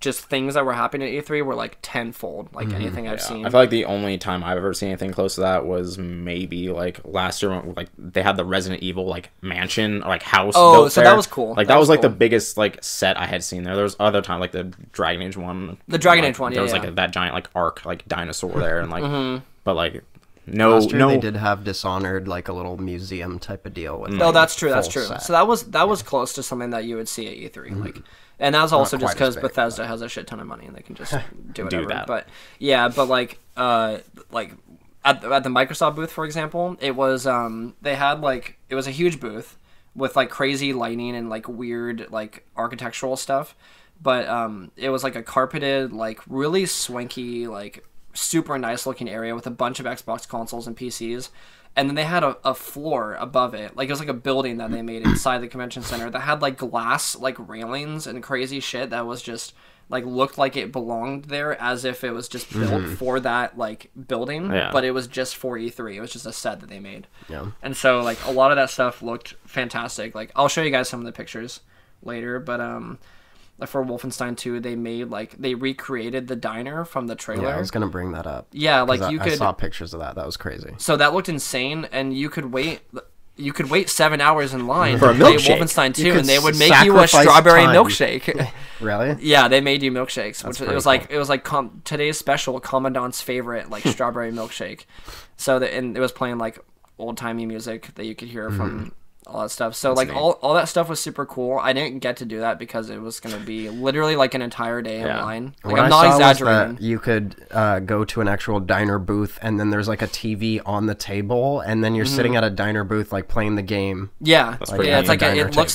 S2: just things that were happening at E3 were like tenfold, like anything I've seen.
S3: I feel like the only time I've ever seen anything close to that was maybe like last year when like they had the Resident Evil like mansion, like house.
S2: Oh, so that was cool.
S3: Like that was like cool. The biggest like set I had seen there. There was other time like the Dragon Age one.
S2: The Dragon Age one,
S3: there was like that giant like arc like dinosaur there, and like but like no.
S1: They did have Dishonored, like a little museum type of deal with.
S2: No, that's true. That's true. Set. So that was close to something that you would see at E3, like. And that was also just because Bethesda has a shit ton of money and they can just do whatever.
S3: That.
S2: But yeah, but like at the Microsoft booth, for example, it was they had like it was a huge booth with like crazy lighting and like weird like architectural stuff, but it was like a carpeted, like really swanky, like super nice looking area with a bunch of Xbox consoles and PCs. And then they had a floor above it. Like, it was like a building that they made inside the convention center that had, like, glass, like, railings and crazy shit that was just, like, looked like it belonged there as if it was just built for that, like, building. Yeah. But it was just for E3. It was just a set that they made.
S1: Yeah.
S2: And so, like, a lot of that stuff looked fantastic. Like, I'll show you guys some of the pictures later, but, for Wolfenstein 2, they recreated the diner from the trailer.
S1: Yeah, I was gonna bring that up.
S2: Yeah, like
S1: I saw pictures of that. That was crazy.
S2: So that looked insane, and you could wait 7 hours in line to play Wolfenstein 2, and they would make you a strawberry milkshake.
S1: Really?
S2: Yeah, they made you milkshakes, which it was like today's special Commandant's favorite, like strawberry milkshake. So and it was playing like old timey music that you could hear from. All that stuff. So, that's like, all that stuff was super cool. I didn't get to do that because it was going to be literally, like, an entire day in line. Like,
S1: what
S2: I'm not
S1: Was
S2: exaggerating.
S1: that you could go to an actual diner booth, and then there's, like, a TV on the table, and then you're sitting at a diner booth, like, playing the game.
S2: Yeah.
S3: That's pretty
S2: it's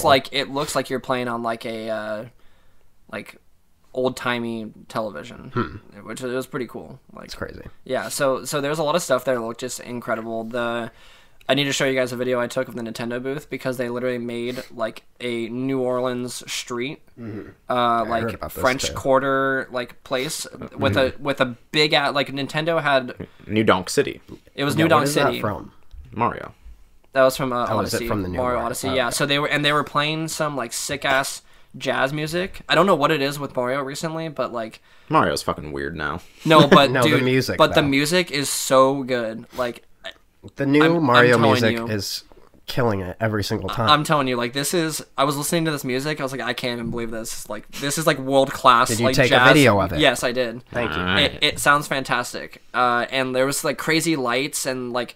S2: like it looks like you're playing on, like, a, like, old-timey television, which it was pretty cool. Like,
S1: it's crazy.
S2: Yeah, so there's a lot of stuff there that looked just incredible. I need to show you guys a video I took of the Nintendo booth because they literally made like a New Orleans street, like French Quarter like place with a big like Nintendo had
S3: New Donk City.
S2: It was New Donk City.
S1: That from
S3: Mario.
S2: That was from Odyssey.
S1: Is it from the new
S2: Mario Odyssey? Yeah. So they were playing some like sick ass jazz music. I don't know what it is with Mario recently, but like
S3: Mario's fucking weird now.
S2: No, but
S1: dude, the music.
S2: But the music is so good. Like.
S1: The new Mario music is killing it every single time.
S2: I'm telling you, like, I was listening to this music, I was like, I can't even believe this. Like, this is like world class.
S1: Did you
S2: like,
S1: take
S2: jazz.
S1: a video of it?
S2: Yes, I did.
S1: Thank you.
S2: It sounds fantastic. And there was like crazy lights, and like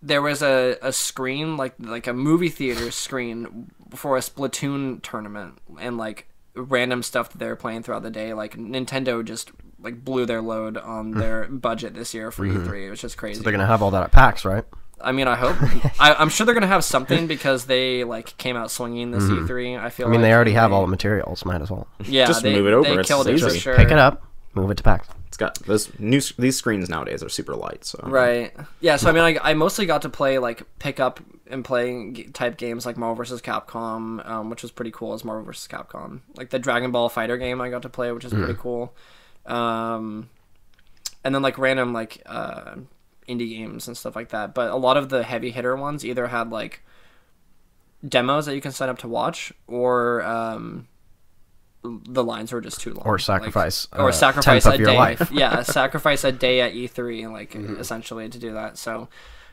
S2: there was a screen, like a movie theater screen for a Splatoon tournament, and like random stuff that they were playing throughout the day. Like Nintendo just like blew their load on their budget this year for E3. It was just crazy.
S1: So they're gonna have all that at PAX, right?
S2: I mean, I hope. I'm sure they're gonna have something because they like came out swinging this E3. I mean,
S1: they already have all the materials. Might as well.
S2: Yeah,
S3: just move it over.
S2: They killed it for sure.
S1: Pick it up, move it to PAX.
S3: It's got these screens nowadays are super light. So
S2: right. Yeah. So I mean, I mostly got to play like pick up and play type games like Marvel vs. Capcom, which was pretty cool. As Marvel vs. Capcom, like the Dragon Ball Fighter game, I got to play, which is pretty cool. And then like random like indie games and stuff like that, but a lot of the heavy hitter ones either had like demos that you can sign up to watch, or the lines were just too long,
S1: or sacrifice
S2: sacrifice a day.
S1: Life.
S2: Yeah, sacrifice a day at E3 and like essentially to do that. So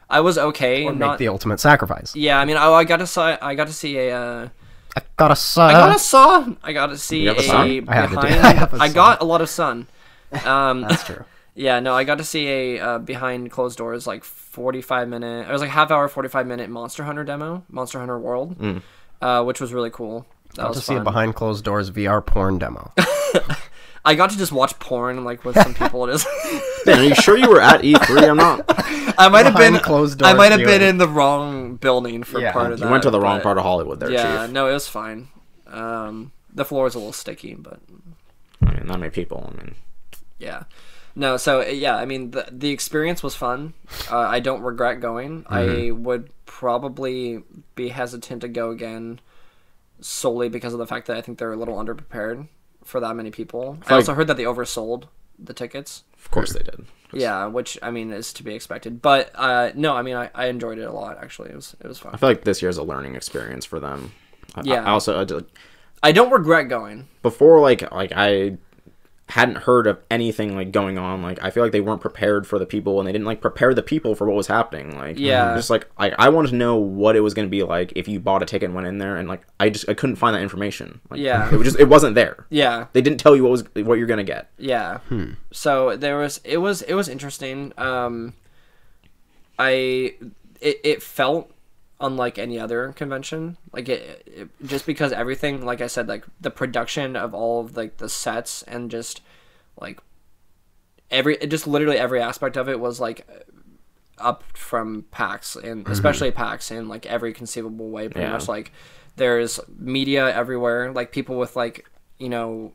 S2: I was okay.
S1: Or make the ultimate sacrifice.
S2: Yeah, I mean, I got to see a
S1: I got a saw.
S2: I got a saw. I got to see
S3: You have a sun?
S2: a
S1: I had to do-
S2: behind.
S1: I have a
S2: I
S1: sun.
S2: got a lot of sun.
S1: That's true.
S2: Yeah, no, I got to see a behind closed doors like 45-minute. It was like half hour, 45-minute Monster Hunter demo, Monster Hunter World, which was really cool. That
S1: Got
S2: was
S1: to see a
S2: fun.
S1: behind closed doors VR porn demo.
S2: I got to just watch porn like with some people. It is.
S3: Dan, are you sure you were at E3? I'm not.
S2: I might have
S1: Behind
S2: been.
S1: closed
S2: I
S1: doors
S2: might have been
S1: viewing.
S2: in the wrong building for
S1: Yeah.
S2: part of that.
S3: You went to the wrong
S2: but-
S3: part of Hollywood there,
S2: Yeah,
S3: Chief.
S2: no, it was fine. The floor was a little sticky, but
S3: I mean, not many people. I mean,
S2: yeah. No, so yeah, I mean the experience was fun. I don't regret going. I would probably be hesitant to go again solely because of the fact that I think they're a little underprepared for that many people. I also heard that they oversold the tickets.
S3: of course they did.
S2: Yeah, which I mean is to be expected. But no, I mean I enjoyed it a lot actually. It was fun.
S3: I feel like this year's a learning experience for them.
S2: Yeah.
S3: I also
S2: I don't regret going.
S3: before like I hadn't heard of anything like going on. Like I feel like they weren't prepared for the people, and they didn't like prepare the people for what was happening. Like
S2: Yeah.
S3: just like I wanted to know what it was going to be like if you bought a ticket and went in there, and like I couldn't find that information. Like,
S2: Yeah.
S3: it wasn't there.
S2: Yeah.
S3: They didn't tell you what you're gonna get.
S2: Yeah. So it was interesting. It felt unlike any other convention. Like it just because everything, like I said, like the production of all of like the sets and just like literally every aspect of it was like up from PAX, and especially PAX in like every conceivable way. Pretty
S3: Yeah.
S2: much like there's media everywhere, like people with like, you know,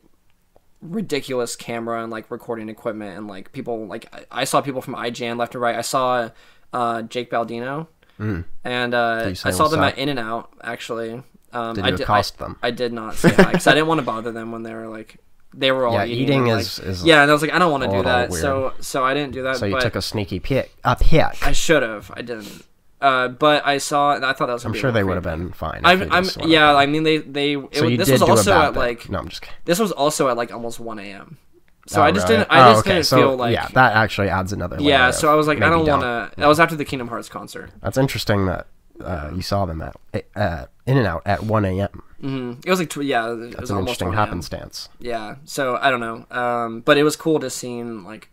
S2: ridiculous camera and like recording equipment, and like people like I saw people from IGN left and right. I saw Jake Baldino, and I
S1: say
S2: saw
S1: what's
S2: them
S1: up?
S2: at In-N-Out actually.
S1: Did you accost them?
S2: I did not say hi because I didn't want to bother them when they were all
S1: Yeah,
S2: eating.
S1: eating
S2: and,
S1: is
S2: yeah, and I was like, I don't want to
S1: a
S2: do
S1: little
S2: that,
S1: weird.
S2: so I didn't do that.
S1: So you
S2: but
S1: took a sneaky pick.
S2: I should have. I didn't. But I saw, and I thought that was.
S1: I'm sure they would have been fine. if they
S2: I'm
S1: just went
S2: yeah.
S1: up.
S2: I mean,
S1: So you
S2: this
S1: did
S2: was
S1: do a
S2: also
S1: bad
S2: at
S1: thing.
S2: like
S1: No, I'm just kidding.
S2: this was also at like almost 1 a.m. So
S1: Oh,
S2: I just
S1: really?
S2: didn't. I just
S1: okay.
S2: didn't
S1: so,
S2: feel like.
S1: yeah, that actually adds another layer.
S2: Yeah, so I was like, I
S1: maybe
S2: don't want to. That was after the Kingdom Hearts concert.
S1: That's interesting that you saw them at In-N-Out at 1 a.m.
S2: It was like, yeah, it
S1: That's
S2: was
S1: an
S2: almost
S1: interesting
S2: 1 a.m.
S1: happenstance.
S2: Yeah, so I don't know. But it was cool to see, like,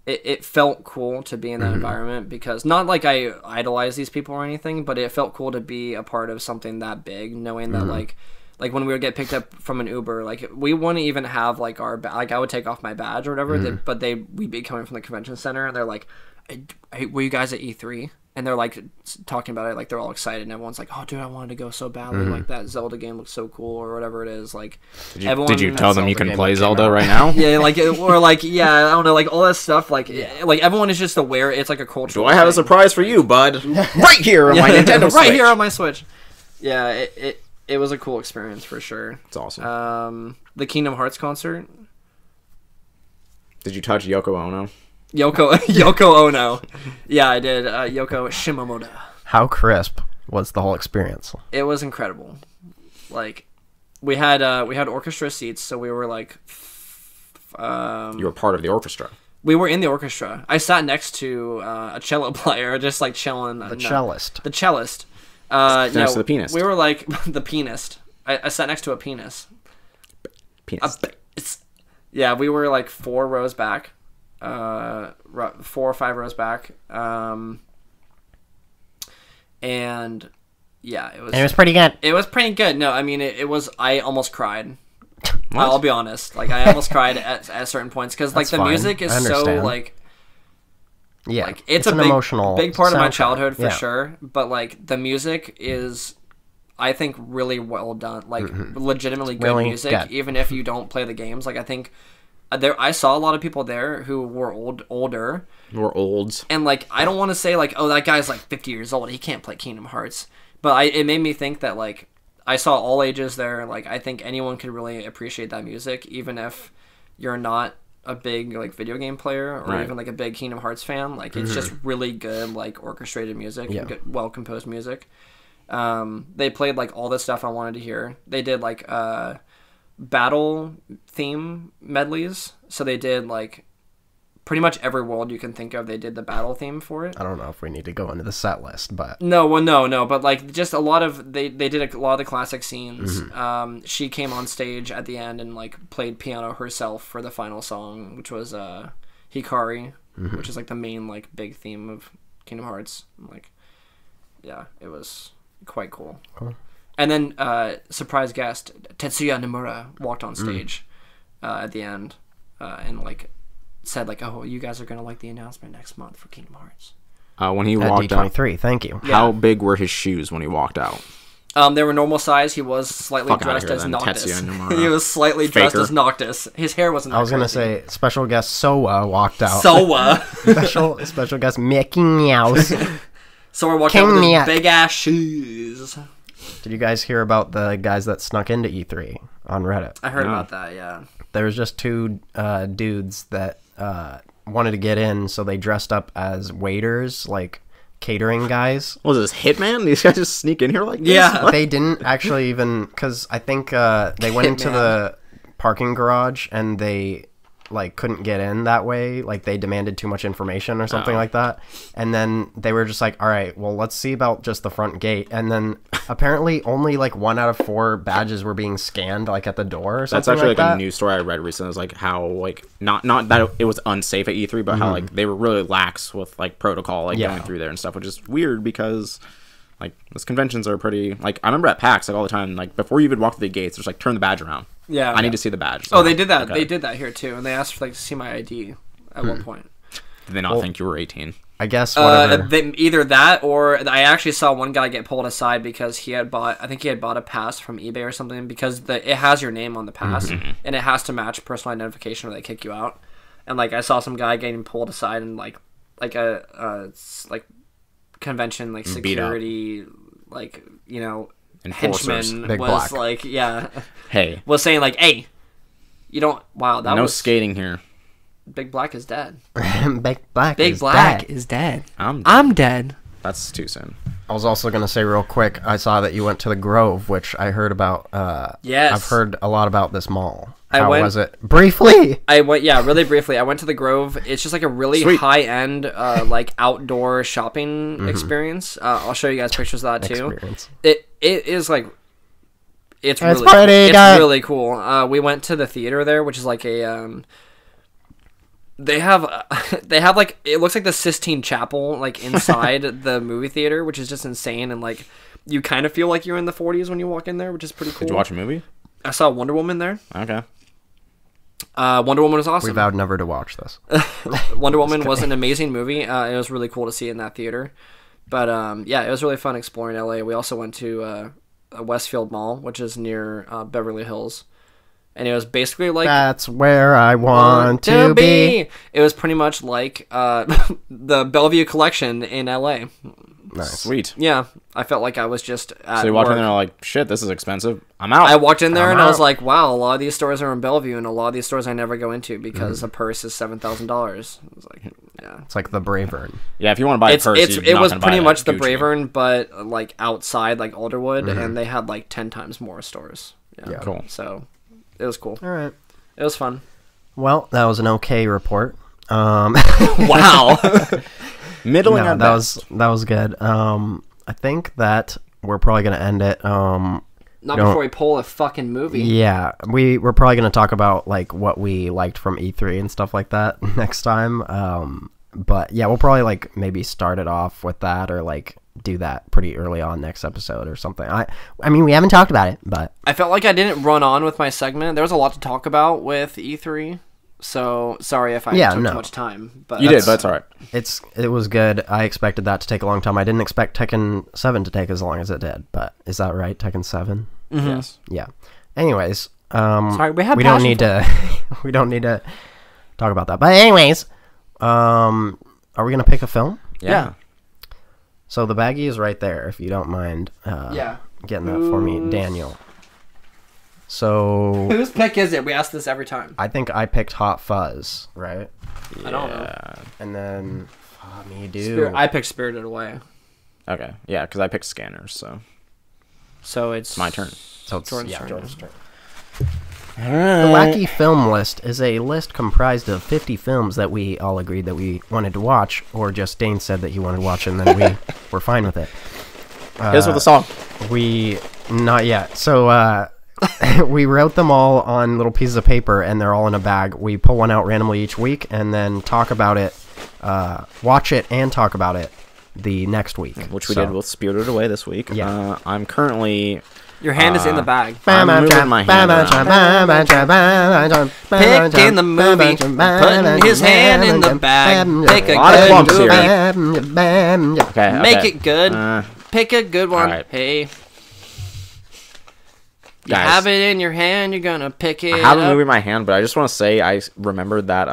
S2: it felt cool to be in that environment because not like I idolize these people or anything, but it felt cool to be a part of something that big, knowing that like when we would get picked up from an Uber, like we wouldn't even have like our like I would take off my badge or whatever, but we'd be coming from the convention center and they're like, hey, were you guys at E3? And they're like talking about it, like they're all excited, and everyone's like, "Oh, dude, I wanted to go so badly. Like that Zelda game looks so cool, or whatever it is." Like,
S3: Did you tell them you
S1: Zelda
S3: can
S1: game
S3: play
S1: came
S3: Zelda
S1: out.
S3: right now?
S2: yeah, like or like yeah, I don't know, like all that stuff. Like like everyone is just aware. It's like a
S3: Do
S2: cultural.
S3: I have a
S2: thing.
S3: surprise for you, bud? Right here on my Nintendo Switch.
S2: right here on my Switch. Yeah, it was a cool experience for sure.
S3: It's awesome.
S2: The Kingdom Hearts concert.
S3: Did you touch Yoko Ono?
S2: Yoko Ono. Yeah, I did. Yoko Shimamoto.
S1: How crisp was the whole experience?
S2: It was incredible. Like we had orchestra seats, so we were like
S3: You were part of the orchestra.
S2: we were in the orchestra. I sat next to a cello player, just like chilling.
S1: The cellist.
S2: The cellist.
S3: Next to the pianist.
S2: We were like the pianist. I sat next to a pianist.
S3: Penis.
S2: Yeah, we were like 4 rows back, 4 or 5 rows back, and yeah, it was
S1: pretty good.
S2: It was pretty good. No, I mean it was. I almost cried. I'll be honest. Like I almost cried at certain points because like
S1: That's
S2: the
S1: fine.
S2: music is
S1: I
S2: so
S1: understand.
S2: like.
S1: Yeah,
S2: Like it's a
S1: an
S2: big,
S1: emotional
S2: big part of my
S1: soundtrack.
S2: childhood for
S1: Yeah.
S2: sure. But like the music is, I think, really well done. Like legitimately good
S1: Really
S2: music,
S1: good.
S2: even if you don't play the games. Like I think I saw a lot of people there who were older,
S3: We're olds.
S2: and like I don't want to say like, oh, that guy's like 50 years old, he can't play Kingdom Hearts. But it made me think that like I saw all ages there. Like I think anyone could really appreciate that music, even if you're not a big like video game player or
S3: Right.
S2: even like a big Kingdom Hearts fan. Like it's just really good like orchestrated music,
S1: Yeah.
S2: and good, well composed music. They played like all the stuff I wanted to hear. They did like battle theme medleys. So they did like pretty much every world you can think of, they did the battle theme for it.
S1: I don't know if we need to go into the set list, but
S2: No, but like just a lot of they did a lot of the classic scenes. She came on stage at the end and like played piano herself for the final song, which was Hikari, which is like the main like big theme of Kingdom Hearts. Like, yeah, it was quite cool. And then surprise guest Tetsuya Nomura walked on stage at the end and like said like, "Oh, you guys are gonna like the announcement next month for Kingdom Hearts."
S3: When he
S1: at
S3: walked out,
S1: D23, thank you.
S3: how big were his shoes when he walked out?
S2: They were normal size. He was slightly dressed as Noctis. He was slightly dressed as Noctis. His hair wasn't.
S1: I was gonna say special guest Soa walked out.
S2: Soa.
S1: special guest Mickey Mouse.
S2: Soa walked out with his big ass shoes.
S1: Did you guys hear about the guys that snuck into E3 on Reddit?
S2: I heard about that. Yeah.
S1: There was just two dudes that wanted to get in, so they dressed up as waiters, like catering guys.
S3: Was this Hitman? These guys just sneak in here like this?
S2: Yeah.
S3: What?
S1: They didn't actually even, because I think they went into the parking garage and they like couldn't get in that way. Like they demanded too much information or something like that. And then they were just like, all right, well, let's see about just the front gate. And then apparently only like 1 out of 4 badges were being scanned like at the door or something.
S3: That's actually
S1: like
S3: a news story I read recently. It was like how like not that it was unsafe at E3, but how like they were really lax with like protocol like going through there and stuff, which is weird because like those conventions are pretty like I remember at PAX like all the time like before you even walk through the gates, there's like turn the badge around.
S2: Yeah,
S3: I need to see the badge.
S2: So. Oh, they did that. Okay. They did that here too, and they asked for like to see my ID at one point.
S3: Did they not think you were 18?
S1: I guess whatever.
S2: Either that, or I actually saw one guy get pulled aside because he had bought. I think he had bought a pass from eBay or something because it has your name on the pass and it has to match personal identification or they kick you out. And like I saw some guy getting pulled aside and like a convention like security like
S3: Enforcers.
S2: henchman
S1: Big
S2: was
S1: Black.
S2: like
S3: Hey,
S2: was saying like, hey, you don't. Wow, that
S3: no
S2: was
S3: skating here.
S2: Big Black is dead.
S1: Big Black.
S2: Big Black is dead. I'm dead.
S3: That's too soon.
S1: I was also going to say real quick, I saw that you went to the Grove, which I heard about.
S2: Yes.
S1: I've heard a lot about this mall.
S2: I
S1: How
S2: went-
S1: was it? Briefly!
S2: Really briefly. I went to the Grove. It's just like a really high-end, like outdoor shopping experience. I'll show you guys pictures of that too.
S1: Experience.
S2: It is like, it's
S1: It's
S2: really,
S1: pretty
S2: it's
S1: good.
S2: really cool. We went to the theater there, which is like a, they have like, it looks like the Sistine Chapel, like inside the movie theater, which is just insane. And like, you kind of feel like you're in the 40s when you walk in there, which is pretty cool.
S3: Did you watch a movie?
S2: I saw Wonder Woman there.
S3: Okay.
S2: Wonder Woman was awesome.
S1: We vowed never to watch this.
S2: Wonder Woman was an amazing movie. It was really cool to see in that theater. But yeah, it was really fun exploring LA. We also went to Westfield Mall, which is near Beverly Hills. And it was basically like...
S1: That's where I want to be.
S2: It was pretty much like the Bellevue Collection in LA.
S1: Nice.
S3: Sweet.
S2: Yeah, I felt like I was just at
S3: So you walked in
S2: work.
S3: there and like, shit, this is expensive. I'm out.
S2: I walked in there
S1: I'm
S2: and I was
S1: out.
S2: like, wow, a lot of these stores are in Bellevue, and a lot of these stores I never go into because a purse is $7,000. I was like, yeah.
S1: It's like the Bravern.
S3: Yeah, if you want to buy a purse,
S2: It was pretty much the Bravern, but like outside, like Alderwood, and they had like 10 times more stores.
S1: Yeah.
S3: Cool.
S2: So it was cool.
S1: All right.
S2: It was fun.
S1: Well, that was an okay report.
S2: Wow.
S3: Middling
S1: No,
S3: at
S1: that
S3: best.
S1: was good. I think that we're probably gonna end it.
S2: Not before we pull a fucking movie.
S1: Yeah, we're probably gonna talk about like what we liked from E3 and stuff like that next time. But yeah, we'll probably like maybe start it off with that or like do that pretty early on next episode or something. I mean, we haven't talked about it, but
S2: I felt like I didn't run on with my segment. There was a lot to talk about with E3. So sorry if I took too much time. But
S3: You did, but that's all right.
S1: it was good. I expected that to take a long time. I didn't expect Tekken 7 to take as long as it did, but is that right? Tekken 7?
S3: Yes.
S1: Yeah. Anyways,
S2: Sorry, we have
S1: we don't
S2: passion
S1: need to we don't need to talk about that. But anyways, are we gonna pick a film?
S3: Yeah.
S1: So the baggie is right there, if you don't mind getting that for me, Daniel. So
S2: whose pick is it? We ask this every time.
S1: I think I picked Hot Fuzz, right?
S2: I don't know.
S1: And then me do.
S2: I picked Spirited Away.
S3: Okay. Yeah, because I picked Scanners, so
S2: So it's
S3: my turn.
S1: So it's
S2: Jordan's
S1: yeah,
S2: turn.
S1: Jordan's turn. The Wacky Film List is a list comprised of 50 films that we all agreed that we wanted to watch, or just Dane said that he wanted to watch, and then we were fine with it.
S3: Here's with the song.
S1: Not yet. So, we wrote them all on little pieces of paper, and they're all in a bag. We pull one out randomly each week, and then talk about it, watch it, and talk about it the next week.
S3: Which we did with Spirited Away this week.
S1: Yeah.
S3: I'm currently...
S2: Your hand is in the bag.
S3: I'm moving my hand around.
S2: Pick in the movie, putting his hand in the bag. Pick a
S3: lot of clumps
S2: good
S3: here.
S2: movie.
S3: Okay,
S2: Make it good. Pick a good one.
S3: Right.
S2: Hey. You
S3: Guys,
S2: have it in your hand, you're gonna pick it
S3: I have a
S2: up.
S3: movie in my hand, but I just want to say I remembered that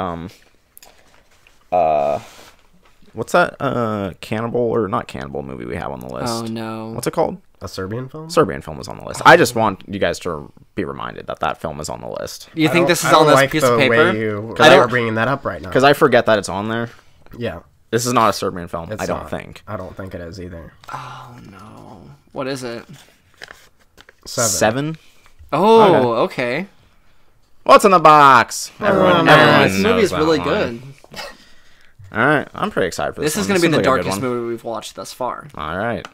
S3: what's that cannibal or not cannibal movie we have on the list?
S2: Oh no.
S3: What's it called?
S1: A Serbian film?
S3: Serbian film is on the list. I just want you guys to be reminded that that film is on the list
S2: You think this is on this piece of paper?
S1: I don't bringing that up right now.
S3: because I forget that it's on there.
S1: Yeah.
S3: This is not a Serbian film.
S1: It's
S3: I don't
S1: not.
S3: think.
S1: I don't think it is either.
S2: Oh no. What is it?
S3: 7?
S2: Oh, okay.
S3: What's in the box? Everyone
S2: This movie
S3: knows
S2: is
S3: that
S2: really
S3: one.
S2: good.
S3: All right, I'm pretty excited for this.
S2: This is
S3: one.
S2: going to be the
S3: seems like a good
S2: darkest
S3: one.
S2: movie we've watched thus far.
S3: All right.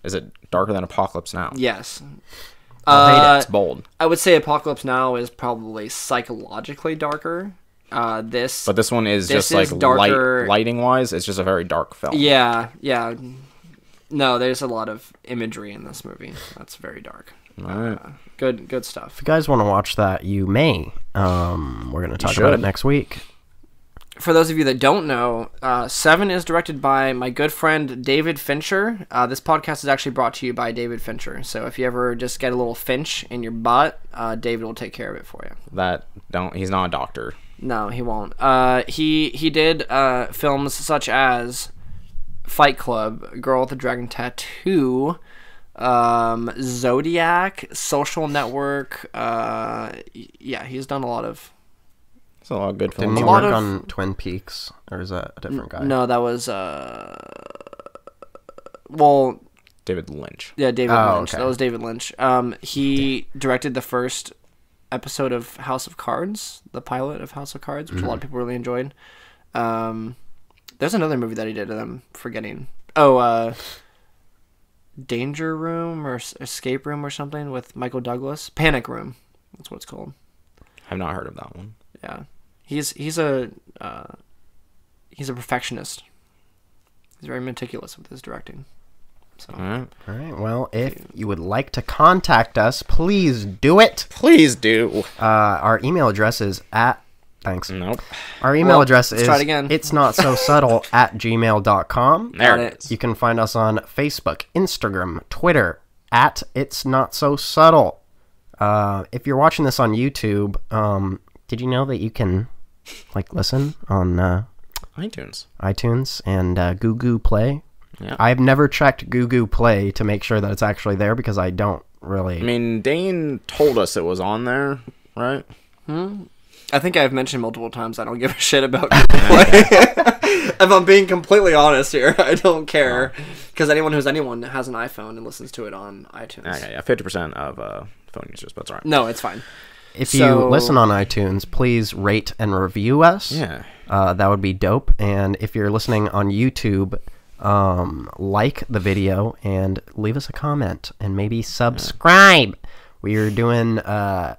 S3: Is it darker than Apocalypse Now?
S2: Yes.
S3: It's bold.
S2: I would say Apocalypse Now is probably psychologically darker.
S3: But this one is just like
S2: darker.
S3: lighting wise. It's just a very dark film.
S2: Yeah. No, there's a lot of imagery in this movie. That's very dark.
S3: All right.
S2: Good stuff.
S1: If you guys want to watch that, you may. We're going to talk about it next week.
S2: For those of you that don't know, 7 is directed by my good friend David Fincher. This podcast is actually brought to you by David Fincher. So if you ever just get a little finch in your butt, David will take care of it for you.
S3: He's not a doctor.
S2: No, he won't. He did films such as Fight Club, Girl with the Dragon Tattoo, Zodiac, Social Network. Yeah, he's done a lot of...
S3: It's a lot of good
S1: Didn't
S3: films.
S1: he
S2: lot
S1: work
S2: of-
S1: on Twin Peaks? Or is that a different guy?
S2: No, that was... Well...
S3: David Lynch.
S2: Yeah, David
S1: Oh,
S2: Lynch.
S1: okay.
S2: That was David Lynch. He directed the first episode of House of Cards, the pilot of House of Cards, which a lot of people really enjoyed. There's another movie that he did, and I'm forgetting. Oh, Danger Room or Escape Room or something with Michael Douglas. Panic Room. That's what it's called.
S3: I've not heard of that one.
S2: Yeah, he's a perfectionist. He's very meticulous with his directing. So.
S3: All right.
S1: All right. Well, if you would like to contact us, please do it.
S3: Please do.
S1: Our email address is Thanks.
S3: Nope.
S1: Our email address
S2: let's
S1: is
S2: try it again.
S1: it's not so subtle @gmail.com.
S3: There
S2: Got
S3: it
S2: it.
S3: is.
S1: You can find us on Facebook, Instagram, Twitter @it's not so subtle. If you're watching this on YouTube, did you know that you can listen on
S3: iTunes.
S1: iTunes and Google Play?
S3: Yeah.
S1: I've never checked Google Play to make sure that it's actually there because I don't really.
S3: I mean, Dane told us it was on there, right?
S2: I think I've mentioned multiple times I don't give a shit about Google Play. If I'm being completely honest here, I don't care. Because anyone has an iPhone and listens to it on iTunes.
S3: Okay, yeah, 50% of phone users, but it's all right.
S2: No, it's fine.
S1: If you listen on iTunes, please rate and review us.
S3: Yeah.
S1: That would be dope. And if you're listening on YouTube, like the video and leave us a comment and maybe subscribe. We are doing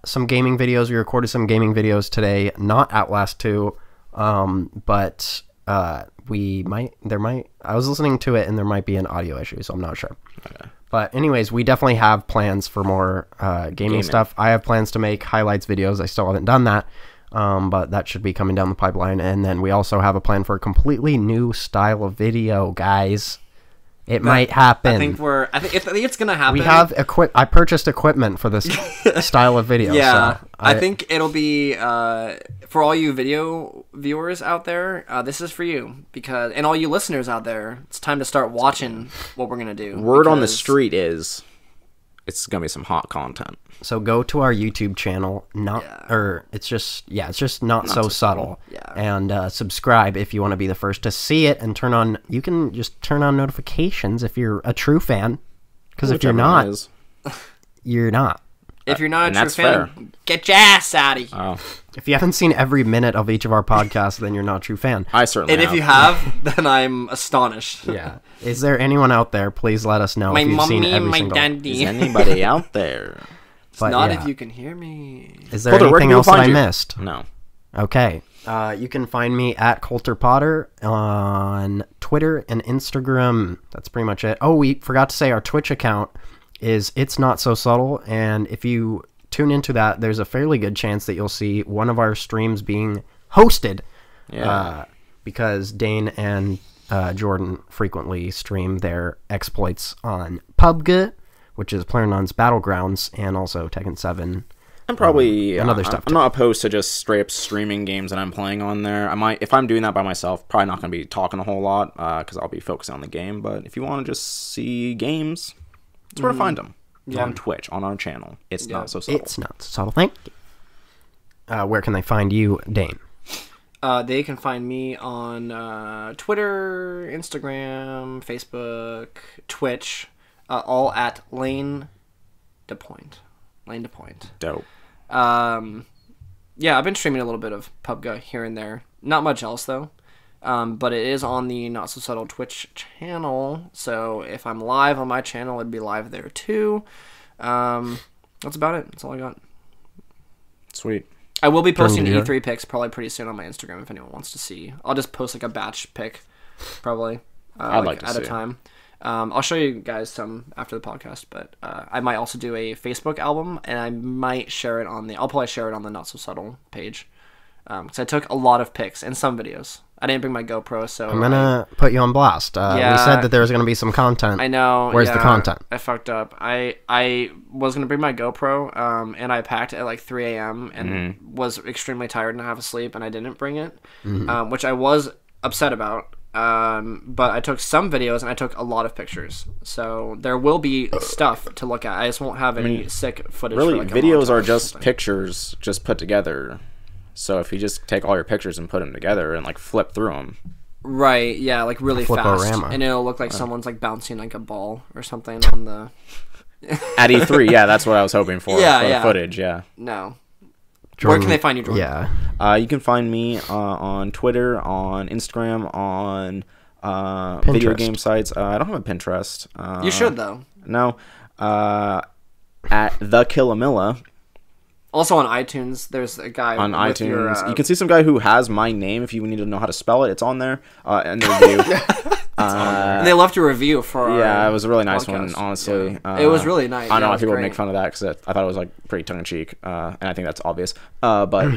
S1: some gaming videos. We recorded some gaming videos today, not Outlast 2, but I was listening to it and there might be an audio issue, so I'm not sure.
S3: Okay.
S1: But anyways, we definitely have plans for more gaming stuff. I have plans to make highlights videos. I still haven't done that, but that should be coming down the pipeline. And then we also have a plan for a completely new style of video, guys. It might happen.
S2: I think it's gonna happen.
S1: We have I purchased equipment for this style of video.
S2: Yeah,
S1: so
S2: I think it'll be for all you video viewers out there. This is for you and all you listeners out there. It's time to start watching what we're gonna do.
S3: Word on the street is it's gonna be some hot content.
S1: So go to our YouTube channel, it's just not so subtle.
S2: Yeah.
S1: And subscribe if you want to be the first to see it, and you can just turn on notifications if you're a true fan. Because if you're not, you're not.
S2: If you're not a
S3: and
S2: true
S3: that's
S2: fan,
S3: fair.
S2: get your ass out of here.
S3: Oh,
S1: If you haven't seen every minute of each of our podcasts, then you're not a true fan.
S3: I certainly
S2: And if you have, then I'm astonished.
S1: Yeah. Is there anyone out there? Please let us know
S2: My
S1: if you've seen
S2: mommy and
S1: every
S2: my
S1: single.
S2: daddy.
S3: Is anybody out there?
S1: But
S2: Not
S1: yeah.
S2: if you can hear me.
S1: Is there
S3: Colter, where
S1: anything
S3: can
S1: else
S3: people
S1: that I
S3: find you?
S1: missed?
S3: No.
S1: Okay. You can find me at Colter Potter on Twitter and Instagram. That's pretty much it. Oh, we forgot to say our Twitch account is It's Not So Subtle, and if you tune into that, there's a fairly good chance that you'll see one of our streams being hosted.
S3: Yeah.
S1: Because Dane and Jordan frequently stream their exploits on PUBG, which is PlayerUnknown's Battlegrounds, and also Tekken 7.
S3: I'm probably
S1: and other stuff
S3: I'm not opposed to just straight up streaming games that I'm playing on there. I might, if I'm doing that by myself, probably not going to be talking a whole lot because I'll be focusing on the game. But if you want to just see games, that's where to find them.
S2: Yeah.
S3: On Twitch, on our channel. It's not so subtle.
S1: It's Not So Subtle. Thank you. Where can they find you, Dane?
S2: They can find me on Twitter, Instagram, Facebook, Twitch, all at Lane DePoint. Lane DePoint.
S3: Dope.
S2: Yeah, I've been streaming a little bit of PUBG here and there. Not much else though. But it is on the Not So Subtle Twitch channel. So if I'm live on my channel, it'd be live there too. That's about it. That's all I got.
S3: Sweet.
S2: I will be posting
S1: Jordan,
S2: E3 pics probably pretty soon on my Instagram if anyone wants to see. I'll just post like a batch pic, probably.
S3: I'd like to
S2: at
S3: see
S2: a
S3: it.
S2: time. I'll show you guys some after the podcast, but I might also do a Facebook album, and I might share it on the. I'll probably share it on the Not So Subtle page, because I took a lot of pics and some videos. I didn't bring my GoPro, so
S1: I'm gonna put you on blast. We said that there was gonna be some content.
S2: I know.
S1: Where's the content?
S2: I fucked up. I was gonna bring my GoPro, and I packed it at like 3 a.m. and was extremely tired and half asleep, and I didn't bring it, which I was upset about. But I took some videos and I took a lot of pictures, so there will be stuff to look at. I just won't have any sick footage.
S3: Really,
S2: for like a
S3: videos
S2: montage
S3: are
S2: or
S3: just
S2: something.
S3: pictures just put together. So if you just take all your pictures and put them together and like flip through them,
S2: Right? Yeah, like really fast,
S1: Flip-O-Rama.
S2: and it'll look like someone's like bouncing like a ball or something on the.
S3: at E3, yeah, that's what I was hoping for.
S2: Yeah,
S3: for
S2: yeah.
S3: the footage, yeah.
S2: No.
S1: Jordan,
S2: Where can they find you, Jordan?
S1: Yeah.
S3: You can find me on Twitter, on Instagram, on video
S1: Pinterest.
S3: game sites. I don't have a Pinterest.
S2: You should though.
S3: No. At the Killamilla
S2: Also on iTunes, there's a guy
S3: on
S2: with
S3: iTunes.
S2: Your,
S3: You can see some guy who has my name if you need to know how to spell it. It's on there. And the review.
S2: and they left a review for.
S3: Yeah,
S2: our
S3: it was a really nice one,
S2: podcast.
S3: honestly.
S2: Yeah. It was really nice.
S3: I know
S2: Yeah,
S3: a lot
S2: it
S3: of people
S2: was
S3: make
S2: great.
S3: fun of that because I thought it was like pretty tongue in cheek, and I think that's obvious. But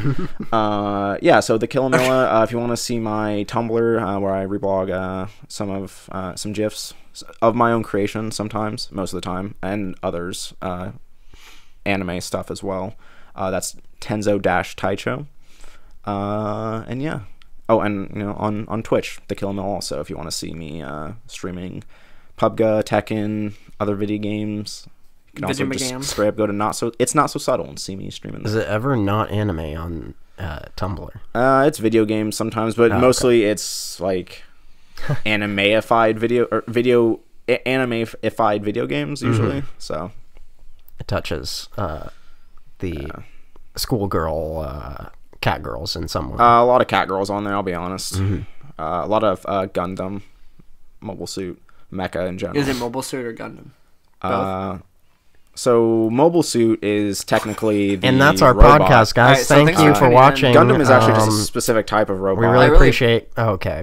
S3: yeah, so the Killamilla. If you want to see my Tumblr, where I reblog some gifs of my own creation, sometimes, most of the time, and others, anime stuff as well. That's Tenzo-Taicho. And yeah. Oh, and you know, on Twitch, the Killamilla also, if you want to see me streaming PUBG, Tekken, other video games. You can also
S2: Video
S3: just
S2: games.
S3: straight up go to It's Not So Subtle and see me streaming
S1: Is
S3: that.
S1: it ever not anime on Tumblr?
S3: It's video games sometimes, but mostly it's like anime-ified anime-ified video games usually. So
S1: It touches the schoolgirl cat girls in some way.
S3: a lot of cat girls on there, I'll be honest. A lot of Gundam, Mobile Suit, Mecha in general.
S2: Is it Mobile Suit or Gundam? Both?
S3: So Mobile Suit is technically the
S1: And that's our
S3: robot.
S1: podcast, guys.
S2: Alright, so
S1: Thank
S2: thanks
S1: you
S2: for
S1: for
S2: tuning in.
S1: watching.
S3: Gundam is actually just a specific type of robot.
S1: We really
S2: I really-
S1: appreciate. Okay,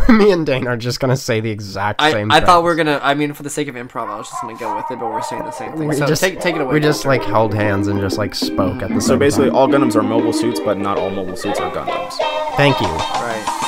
S1: me and Dane are just gonna say the exact same.
S2: I thought
S1: thing.
S2: we were gonna. I mean, for the sake of improv, I was just gonna go with it, but we're saying the same thing.
S1: We
S2: So
S1: just
S2: take it away.
S1: We just
S2: Colter.
S1: like held hands and just like spoke at the
S3: So
S1: same
S3: basically,
S1: time.
S3: all Gundams are mobile suits, but not all mobile suits are Gundams.
S1: Thank you.
S2: Right.